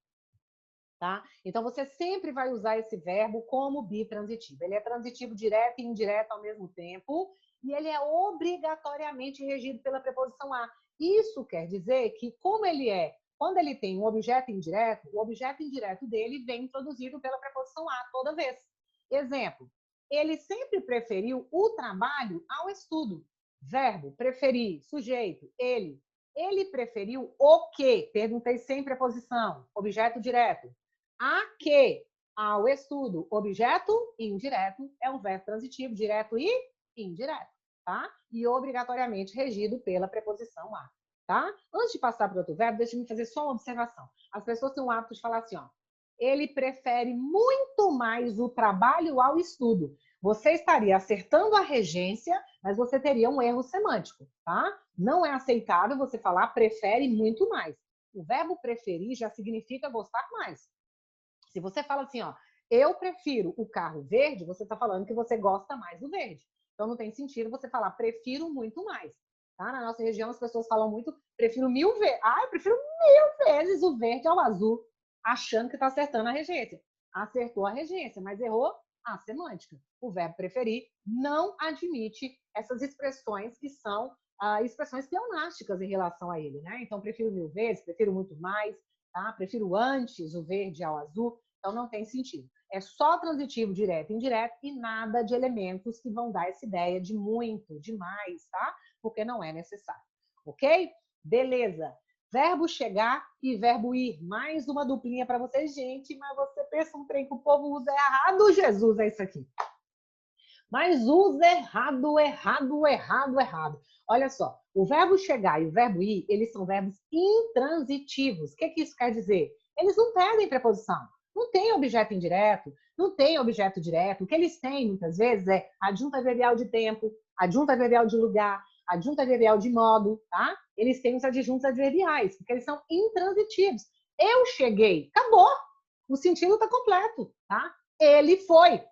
Tá? Então, você sempre vai usar esse verbo como bitransitivo. Ele é transitivo direto e indireto ao mesmo tempo, e ele é obrigatoriamente regido pela preposição a. Isso quer dizer que, como ele é, quando ele tem um objeto indireto, o objeto indireto dele vem introduzido pela preposição a toda vez. Exemplo, ele sempre preferiu o trabalho ao estudo. Verbo, preferir, sujeito, ele. Ele preferiu o quê? Perguntei sem preposição. Objeto direto. A que, ao estudo, objeto indireto é um verbo transitivo, direto e indireto, tá? E obrigatoriamente regido pela preposição a, tá? Antes de passar para outro verbo, deixa eu fazer só uma observação. As pessoas têm o hábito de falar assim, ó, ele prefere muito mais o trabalho ao estudo. Você estaria acertando a regência, mas você teria um erro semântico, tá? Não é aceitável você falar prefere muito mais. O verbo preferir já significa gostar mais. Se você fala assim, ó, eu prefiro o carro verde, você está falando que você gosta mais do verde. Então não tem sentido você falar prefiro muito mais. Tá? Na nossa região as pessoas falam muito prefiro 1000 vezes. Ah, eu prefiro 1000 vezes o verde ao azul, achando que está acertando a regência. Acertou a regência, mas errou a semântica. O verbo preferir não admite essas expressões que são expressões pleonásticas em relação a ele. Né? Então, prefiro 1000 vezes, prefiro muito mais, tá? Prefiro antes o verde ao azul. Então, não tem sentido. É só transitivo direto e indireto e nada de elementos que vão dar essa ideia de muito, demais, tá? Porque não é necessário. Ok? Beleza. Verbo chegar e verbo ir. Mais uma duplinha para vocês, gente. Mas você pensa um trem que o povo usa errado. Jesus, é isso aqui. Mas usa errado, errado, errado, errado. Olha só, o verbo chegar e o verbo ir, eles são verbos intransitivos. O que isso quer dizer? Eles não perdem preposição. Não tem objeto indireto, não tem objeto direto. O que eles têm, muitas vezes, é adjunta adverbial de tempo, adjunta adverbial de lugar, adjunta adverbial de modo, tá? Eles têm os adjuntos adverbiais, porque eles são intransitivos. Eu cheguei, acabou. O sentido está completo, tá? Ele foi,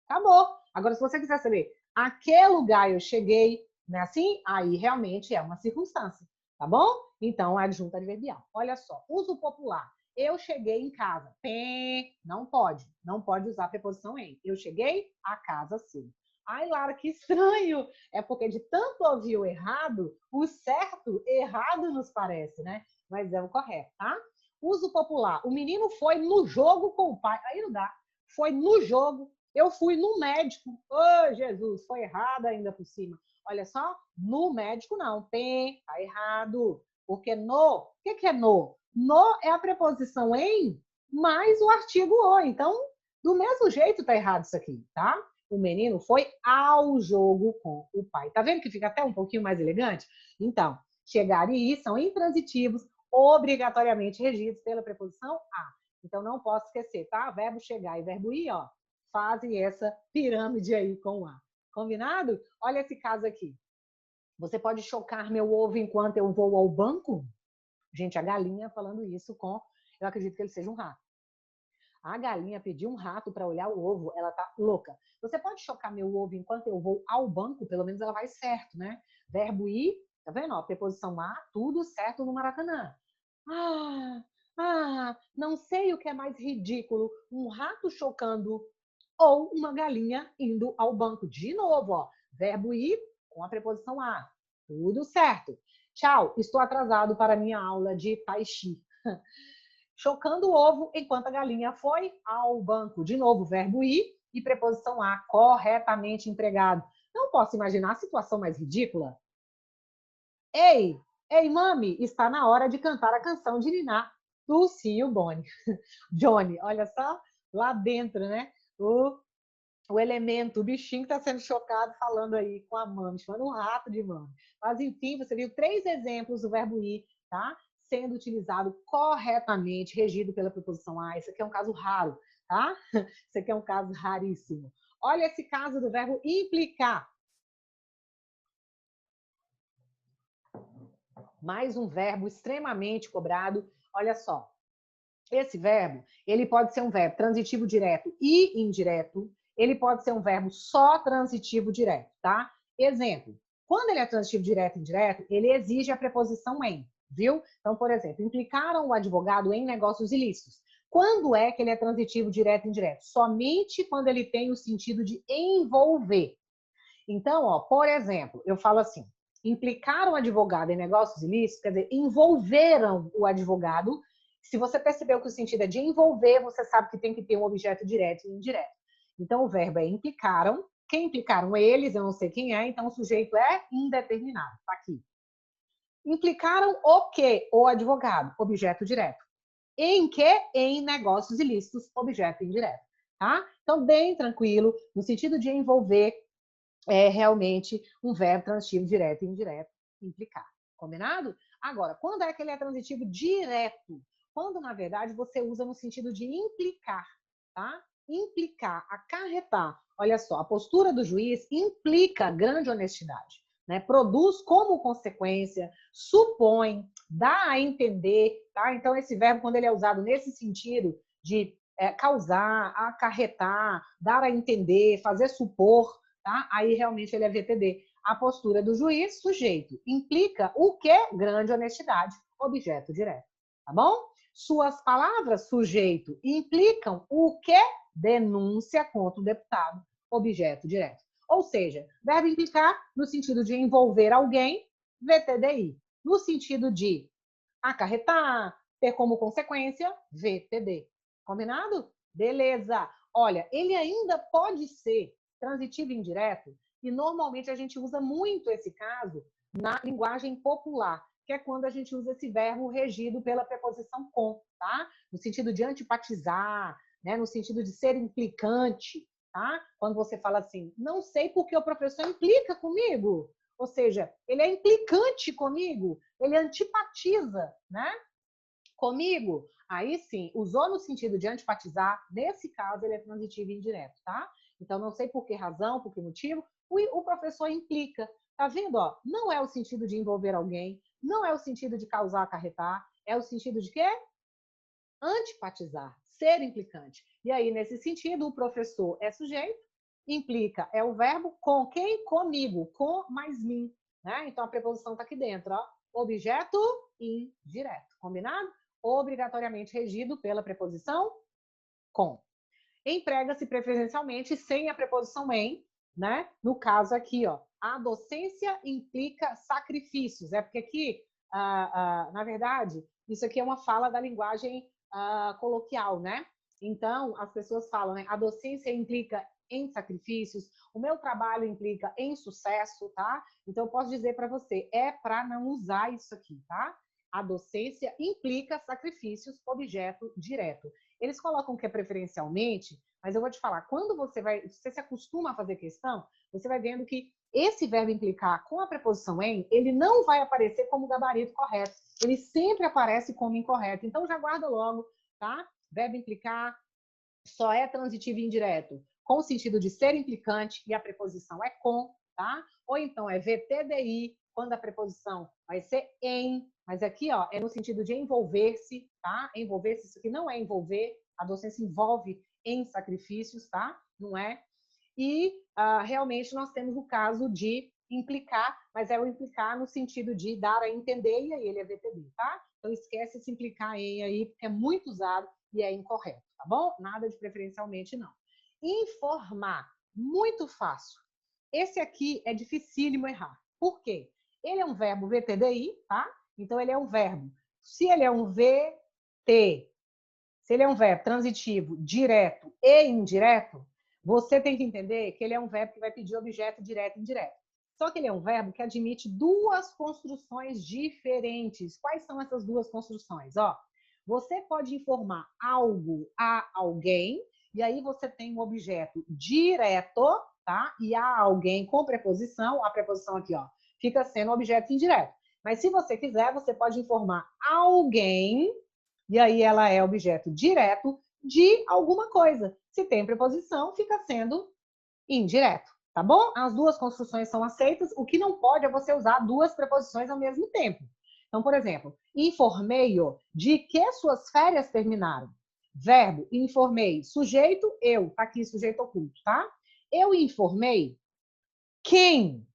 acabou. Agora, se você quiser saber a que lugar eu cheguei, não é assim? Aí realmente é uma circunstância, tá bom? Então, adjunto adverbial. Olha só, uso popular. Eu cheguei em casa. Pé, não pode. Não pode usar a preposição em. Eu cheguei a casa cedo. Ai, Lara, que estranho. É porque de tanto ouvir o errado, o certo, errado nos parece, né? Mas é o correto, tá? Uso popular. O menino foi no jogo com o pai. Aí não dá. Foi no jogo. Eu fui no médico. Oh, Jesus, foi errado ainda por cima. Olha só, no médico não. Tem, tá errado. Porque no, o que é no? No é a preposição em mais o artigo o. Então, do mesmo jeito tá errado isso aqui, tá? O menino foi ao jogo com o pai. Tá vendo que fica até um pouquinho mais elegante? Então, chegar e ir são intransitivos, obrigatoriamente regidos pela preposição a. Então, não posso esquecer, tá? Verbo chegar e verbo ir, ó, fazem essa pirâmide aí com o A. Combinado? Olha esse caso aqui. Você pode chocar meu ovo enquanto eu vou ao banco? Gente, a galinha falando isso com... Eu acredito que ele seja um rato. A galinha pediu um rato para olhar o ovo, ela tá louca. Você pode chocar meu ovo enquanto eu vou ao banco? Pelo menos ela vai certo, né? Verbo ir, tá vendo? Ó, preposição a, tudo certo no Maracanã. Não sei o que é mais ridículo, um rato chocando ou uma galinha indo ao banco. De novo, ó, verbo ir com a preposição a, tudo certo. Tchau, estou atrasado para a minha aula de Tai Chi. Chocando o ovo enquanto a galinha foi ao banco. De novo, verbo ir e preposição a, corretamente empregado. Não posso imaginar a situação mais ridícula. Ei, mami, está na hora de cantar a canção de Niná do Cio Boni. Johnny, olha só, lá dentro, né? O elemento, o bichinho que está sendo chocado falando aí com a mami, chamando um rato de mami. Mas, enfim, você viu 3 exemplos do verbo ir, tá? Sendo utilizado corretamente, regido pela preposição a. Isso aqui é um caso raro, tá? Isso aqui é um caso raríssimo. Olha esse caso do verbo implicar. Mais um verbo extremamente cobrado. Olha só. Esse verbo, ele pode ser um verbo transitivo direto e indireto. Ele pode ser um verbo só transitivo direto, tá? Exemplo. Quando ele é transitivo direto e indireto, ele exige a preposição em, viu? Então, por exemplo, implicaram o advogado em negócios ilícitos. Quando é que ele é transitivo direto e indireto? Somente quando ele tem o sentido de envolver. Então, ó, por exemplo, eu falo assim, implicaram o advogado em negócios ilícitos, quer dizer, envolveram o advogado. Se você percebeu que o sentido é de envolver, você sabe que tem que ter um objeto direto e indireto. Então, o verbo é implicaram. Quem implicaram? Eles, eu não sei quem é, então o sujeito é indeterminado. Tá aqui. Implicaram o quê? O advogado, objeto direto. Em que? Em negócios ilícitos, objeto indireto. Tá? Então, bem tranquilo, no sentido de envolver, é realmente um verbo transitivo direto e indireto, implicar. Combinado? Agora, quando é que ele é transitivo direto? Quando, na verdade, você usa no sentido de implicar, tá? Implicar, acarretar. Olha só, a postura do juiz implica grande honestidade, né? Produz como consequência, supõe, dá a entender, tá? Então, esse verbo, quando ele é usado nesse sentido de causar, acarretar, dar a entender, fazer supor, tá? Aí realmente ele é VTD. A postura do juiz, sujeito, implica o que? Grande honestidade, objeto direto, tá bom? Suas palavras, sujeito, implicam o que? Denúncia contra o deputado, objeto direto. Ou seja, verbo implicar no sentido de envolver alguém, VTDI. No sentido de acarretar, ter como consequência, VTD. Combinado? Beleza. Olha, ele ainda pode ser transitivo indireto e normalmente a gente usa muito esse caso na linguagem popular, que é quando a gente usa esse verbo regido pela preposição com, tá? No sentido de antipatizar, né? No sentido de ser implicante, tá? Quando você fala assim, não sei porque o professor implica comigo. Ou seja, ele é implicante comigo, ele antipatiza, né? Comigo. Aí sim, usou no sentido de antipatizar, nesse caso ele é transitivo e indireto, tá? Então, não sei por que razão, por que motivo, o professor implica. Tá vendo? Ó? Não é o sentido de envolver alguém, não é o sentido de causar, acarretar, é o sentido de quê? Antipatizar, ser implicante. E aí, nesse sentido, o professor é sujeito, implica é o verbo, com quem? Comigo, com mais mim. Né? Então, a preposição está aqui dentro, ó. Objeto indireto. Combinado? Obrigatoriamente regido pela preposição com. Emprega-se preferencialmente sem a preposição em, né? No caso aqui, ó, a docência implica sacrifícios. É porque aqui, na verdade, isso aqui é uma fala da linguagem coloquial, né? Então, as pessoas falam, né? A docência implica em sacrifícios, o meu trabalho implica em sucesso, tá? Então, eu posso dizer para você, é para não usar isso aqui, tá? A docência implica sacrifícios, objeto direto. Eles colocam que é preferencialmente, mas eu vou te falar, quando você se acostuma a fazer questão, você vai vendo que esse verbo implicar com a preposição em, ele não vai aparecer como gabarito correto. Ele sempre aparece como incorreto. Então, já guarda logo, tá? verbo implicar só é transitivo e indireto com o sentido de ser implicante e a preposição é com, tá? Ou então é VTDI, quando a preposição vai ser em, mas aqui, ó, é no sentido de envolver-se, tá? Envolver-se, isso aqui não é envolver, a docência envolve em sacrifícios, tá? Não é? E realmente nós temos o caso de implicar, mas é o implicar no sentido de dar a entender, e aí ele é VTD, tá? Então esquece esse implicar em aí, porque é muito usado e é incorreto, tá bom? Nada de preferencialmente não. Informar, muito fácil. Esse aqui é dificílimo errar. Por quê? Ele é um verbo VTDI, tá? Então ele é um verbo. Se ele é um VT, se ele é um verbo transitivo, direto e indireto, você tem que entender que ele é um verbo que vai pedir objeto direto e indireto. Só que ele é um verbo que admite duas construções diferentes. Quais são essas duas construções? Ó, você pode informar algo a alguém, e aí você tem um objeto direto, tá? E a alguém com preposição, a preposição aqui, ó, fica sendo objeto indireto. Mas se você quiser, você pode informar alguém, e aí ela é objeto direto de alguma coisa. Se tem preposição, fica sendo indireto, tá bom? As duas construções são aceitas. O que não pode é você usar duas preposições ao mesmo tempo. Então, por exemplo, informei-o de que suas férias terminaram. Verbo, informei. Sujeito, eu. Tá aqui, sujeito oculto, tá? Eu informei quem?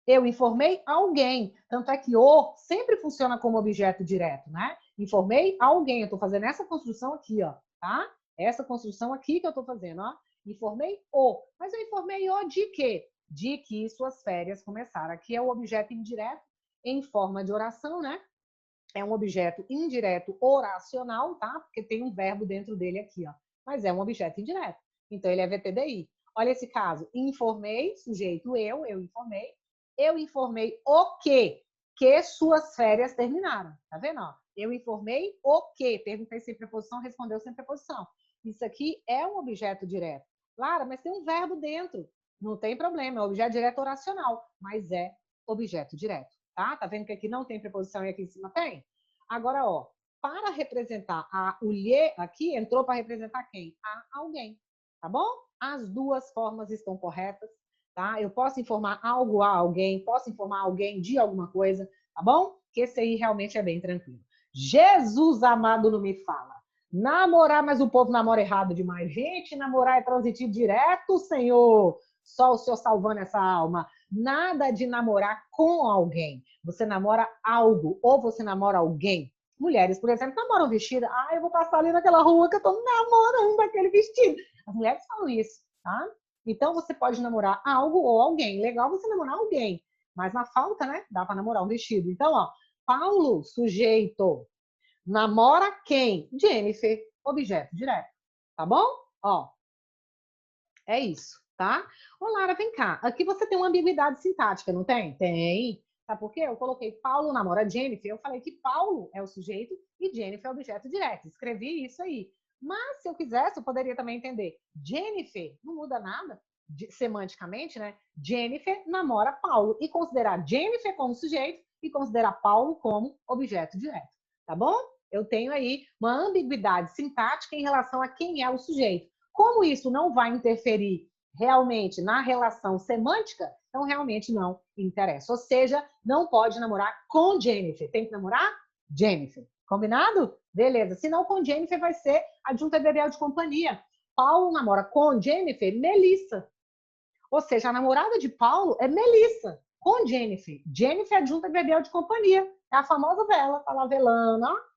Eu informei alguém. Tanto é que o sempre funciona como objeto direto, né? Informei alguém. Eu estou fazendo essa construção aqui, ó, tá? Essa construção aqui que eu estou fazendo, ó. Informei o. Mas eu informei o de quê? De que suas férias começaram. Aqui é o objeto indireto em forma de oração, né? É um objeto indireto oracional, tá? Porque tem um verbo dentro dele aqui, ó. Mas é um objeto indireto. Então, ele é VTDI. Olha esse caso. Informei, sujeito eu informei. Eu informei o quê? Que suas férias terminaram. Tá vendo? Ó? Eu informei o quê? Perguntei sem preposição, respondeu sem preposição. Isso aqui é um objeto direto. Lara, mas tem um verbo dentro. Não tem problema, é um objeto direto oracional, mas é objeto direto. Tá vendo que aqui não tem preposição e aqui em cima tem? Agora, ó, para representar o lhe aqui, entrou para representar quem? A alguém, tá bom? As duas formas estão corretas, tá? Eu posso informar algo a alguém, posso informar alguém de alguma coisa, tá bom? Que esse aí realmente é bem tranquilo. Jesus amado não me fala. Namorar, mas o povo namora errado demais. Gente, namorar é transitivo direto, Senhor. Só o Senhor salvando essa alma. Nada de namorar com alguém. Você namora algo ou você namora alguém. Mulheres, por exemplo, namoram vestido. Ah, eu vou passar ali naquela rua que eu tô namorando aquele vestido. As mulheres falam isso, tá? Então você pode namorar algo ou alguém. Legal você namorar alguém, mas na falta, né? Dá para namorar um vestido. Então, ó, Paulo, sujeito. Namora quem? Jennifer, objeto direto. Tá bom? Ó, é isso, tá? Ô, Lara, vem cá. Aqui você tem uma ambiguidade sintática, não tem? Tem. Sabe por quê? Eu coloquei Paulo namora Jennifer. Eu falei que Paulo é o sujeito e Jennifer é o objeto direto. Escrevi isso aí. Mas, se eu quisesse, eu poderia também entender. Jennifer não muda nada, semanticamente, né? Jennifer namora Paulo. E considerar Jennifer como sujeito e considerar Paulo como objeto direto. Tá bom? Eu tenho aí uma ambiguidade sintática em relação a quem é o sujeito. Como isso não vai interferir realmente na relação semântica, então realmente não interessa. Ou seja, não pode namorar com Jennifer. Tem que namorar Jennifer. Combinado? Beleza. Se não com Jennifer, vai ser adjunta adverbial de companhia. Paulo namora com Jennifer, Melissa. Ou seja, a namorada de Paulo é Melissa, com Jennifer. Jennifer é adjunta adverbial de companhia. É a famosa vela, tá lá velando, ó.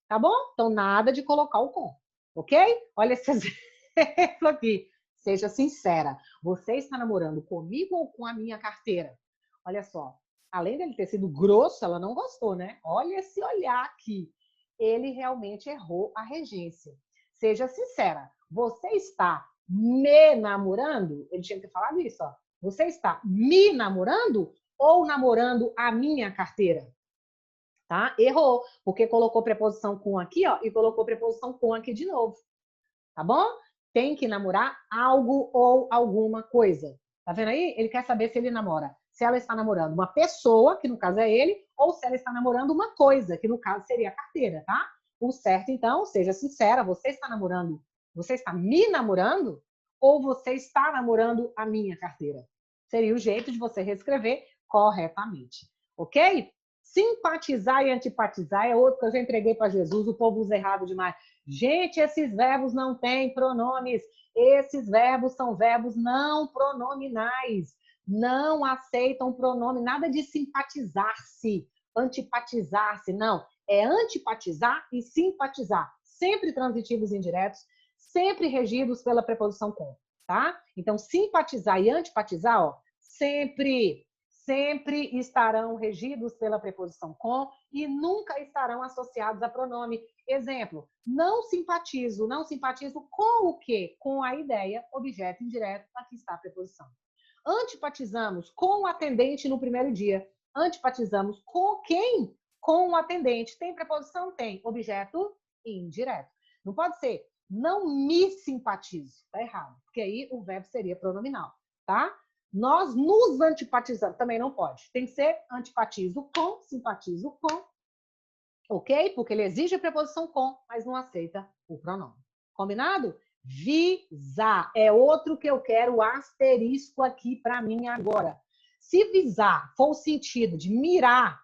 Tá bom? Então, nada de colocar o com. Ok? Olha esse exemplo aqui. Seja sincera. Você está namorando comigo ou com a minha carteira? Olha só. Além dele ter sido grosso, ela não gostou, né? Olha esse olhar aqui. Ele realmente errou a regência. Seja sincera. Você está me namorando? Ele tinha que ter falado isso, ó. Você está me namorando ou namorando a minha carteira? Tá? Errou, porque colocou preposição com aqui, ó, e colocou preposição com aqui de novo. Tá bom? Tem que namorar algo ou alguma coisa. Tá vendo aí? Ele quer saber se ele namora. Se ela está namorando uma pessoa, que no caso é ele, ou se ela está namorando uma coisa, que no caso seria a carteira, tá? O certo, então, seja sincera, você está namorando, você está me namorando ou você está namorando a minha carteira? Seria o jeito de você reescrever corretamente, ok? Simpatizar e antipatizar é outro que eu já entreguei para Jesus, o povo usa errado demais. Gente, esses verbos não têm pronomes. Esses verbos são verbos não pronominais. Não aceitam pronome, nada de simpatizar-se, antipatizar-se, não. É antipatizar e simpatizar. Sempre transitivos indiretos, sempre regidos pela preposição com, tá? Então, simpatizar e antipatizar, ó, sempre estarão regidos pela preposição com e nunca estarão associados a pronome. Exemplo, não simpatizo com o quê? Com a ideia, objeto indireto, aqui está a preposição. Antipatizamos com o atendente no primeiro dia. Antipatizamos com quem? Com o atendente. Tem preposição? Tem. Objeto indireto. Não pode ser não me simpatizo. Tá errado, porque aí o verbo seria pronominal, tá? Nós nos antipatizamos. Também não pode. Tem que ser antipatizo com, simpatizo com, ok? Porque ele exige a preposição com, mas não aceita o pronome. Combinado? Visar é outro que eu quero asterisco aqui para mim agora. Se visar for o sentido de mirar,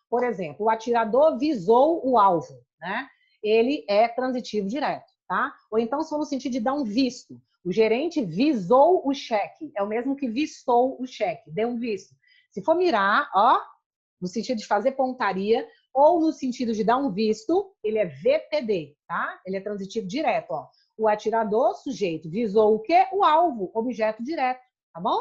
por exemplo, o atirador visou o alvo, né? Ele é transitivo direto, tá? Ou então se for no sentido de dar um visto. O gerente visou o cheque, é o mesmo que vistou o cheque, deu um visto. Se for mirar, ó, no sentido de fazer pontaria, ou no sentido de dar um visto, ele é VPD, tá? Ele é transitivo direto, ó. O atirador, sujeito, visou o quê? O alvo, objeto direto, tá bom?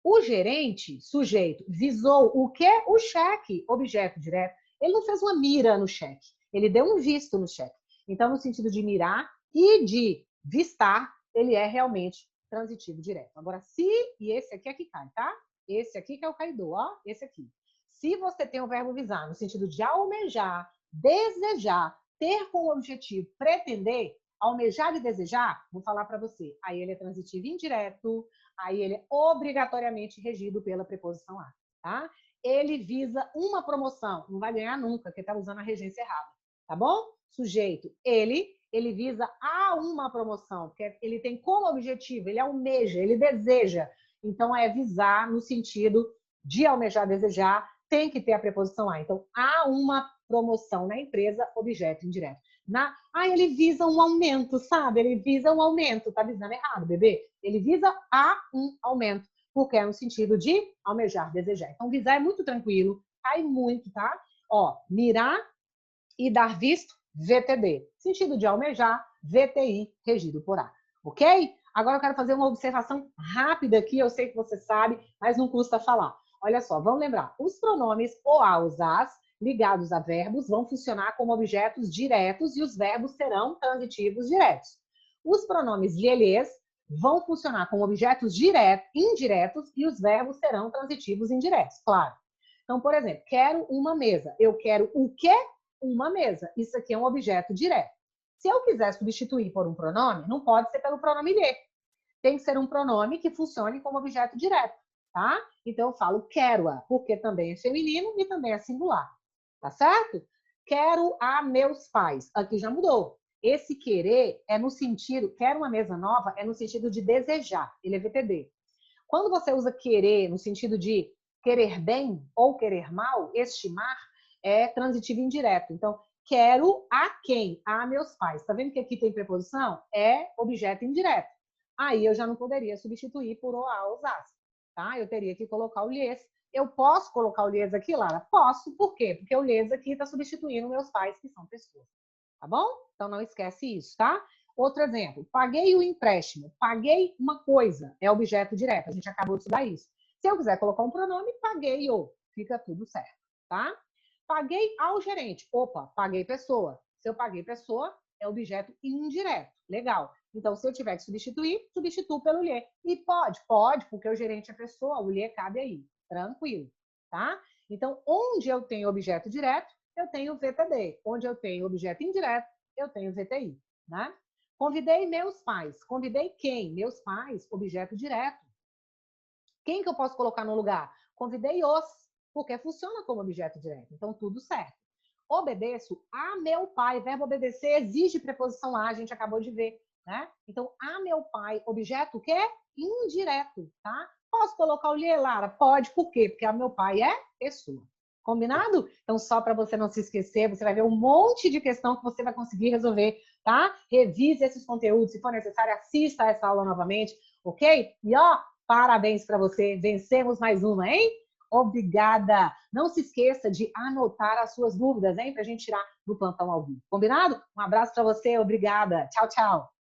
O gerente, sujeito, visou o quê? O cheque, objeto direto. Ele não fez uma mira no cheque, ele deu um visto no cheque. Então, no sentido de mirar e de vistar, ele é realmente transitivo direto. Agora, se, e esse aqui é que cai, tá? Esse aqui que é o caidor, ó, esse aqui. Se você tem o verbo visar no sentido de almejar, desejar, ter como objetivo, pretender, almejar e desejar, vou falar para você, aí ele é transitivo indireto, aí ele é obrigatoriamente regido pela preposição a, tá? Ele visa uma promoção, não vai ganhar nunca, porque está usando a regência errada, tá bom? Sujeito, ele visa a uma promoção, porque ele tem como objetivo, ele almeja, ele deseja. Então, é visar no sentido de almejar, desejar, tem que ter a preposição a. Então, há uma promoção na empresa, objeto indireto. Ele visa um aumento, sabe? Ele visa um aumento. Tá visando errado, bebê. Ele visa a um aumento, porque é no sentido de almejar, desejar. Então, visar é muito tranquilo, cai muito, tá? Ó, mirar e dar visto, VTD. Sentido de almejar, VTI, regido por A. Ok? Agora eu quero fazer uma observação rápida aqui, eu sei que você sabe, mas não custa falar. Olha só, vamos lembrar, os pronomes o, a, os, as, ligados a verbos, vão funcionar como objetos diretos e os verbos serão transitivos diretos. Os pronomes lhes vão funcionar como objetos indiretos e os verbos serão transitivos indiretos, claro. Então, por exemplo, quero uma mesa. Eu quero o quê? Uma mesa. Isso aqui é um objeto direto. Se eu quiser substituir por um pronome, não pode ser pelo pronome lhe. Tem que ser um pronome que funcione como objeto direto, tá? Então eu falo quero-a, porque também é feminino e também é singular, tá certo? Quero a meus pais. Aqui já mudou. Esse querer é no sentido, quero uma mesa nova, é no sentido de desejar. Ele é VTD. Quando você usa querer no sentido de querer bem ou querer mal, estimar, é transitivo indireto. Então, quero a quem? A meus pais. Tá vendo que aqui tem preposição? É objeto indireto. Aí eu já não poderia substituir por o, a, os, as. Tá? Eu teria que colocar o lhes. Eu posso colocar o lhes aqui, Lara? Posso. Por quê? Porque o lhes aqui está substituindo meus pais, que são pessoas. Tá bom? Então não esquece isso, tá? Outro exemplo, paguei o empréstimo, paguei uma coisa, é objeto direto, a gente acabou de estudar isso. Se eu quiser colocar um pronome, paguei o, fica tudo certo, tá? Paguei ao gerente, opa, paguei pessoa. Se eu paguei pessoa, é objeto indireto, legal. Então, se eu tiver que substituir, substituo pelo lhe. E pode, porque o gerente é pessoa, o lhe cabe aí, tranquilo, tá? Então, onde eu tenho objeto direto, eu tenho VTD. Onde eu tenho objeto indireto, eu tenho VTI, né? Convidei meus pais. Convidei quem? Meus pais, objeto direto. Quem que eu posso colocar no lugar? Convidei os, porque funciona como objeto direto. Então, tudo certo. Obedeço a meu pai. Verbo obedecer exige preposição a gente acabou de ver, né? Então, a meu pai, objeto o quê? Indireto, tá? Posso colocar o lhe, Lara? Pode, por quê? Porque a meu pai é pessoa. Combinado? Então, só para você não se esquecer, você vai ver um monte de questão que você vai conseguir resolver, tá? Revise esses conteúdos, se for necessário, assista essa aula novamente, ok? E ó, parabéns para você, vencemos mais uma, hein? Obrigada! Não se esqueça de anotar as suas dúvidas, hein? Para a gente tirar no plantão ao vivo. Combinado? Um abraço para você, obrigada. Tchau, tchau.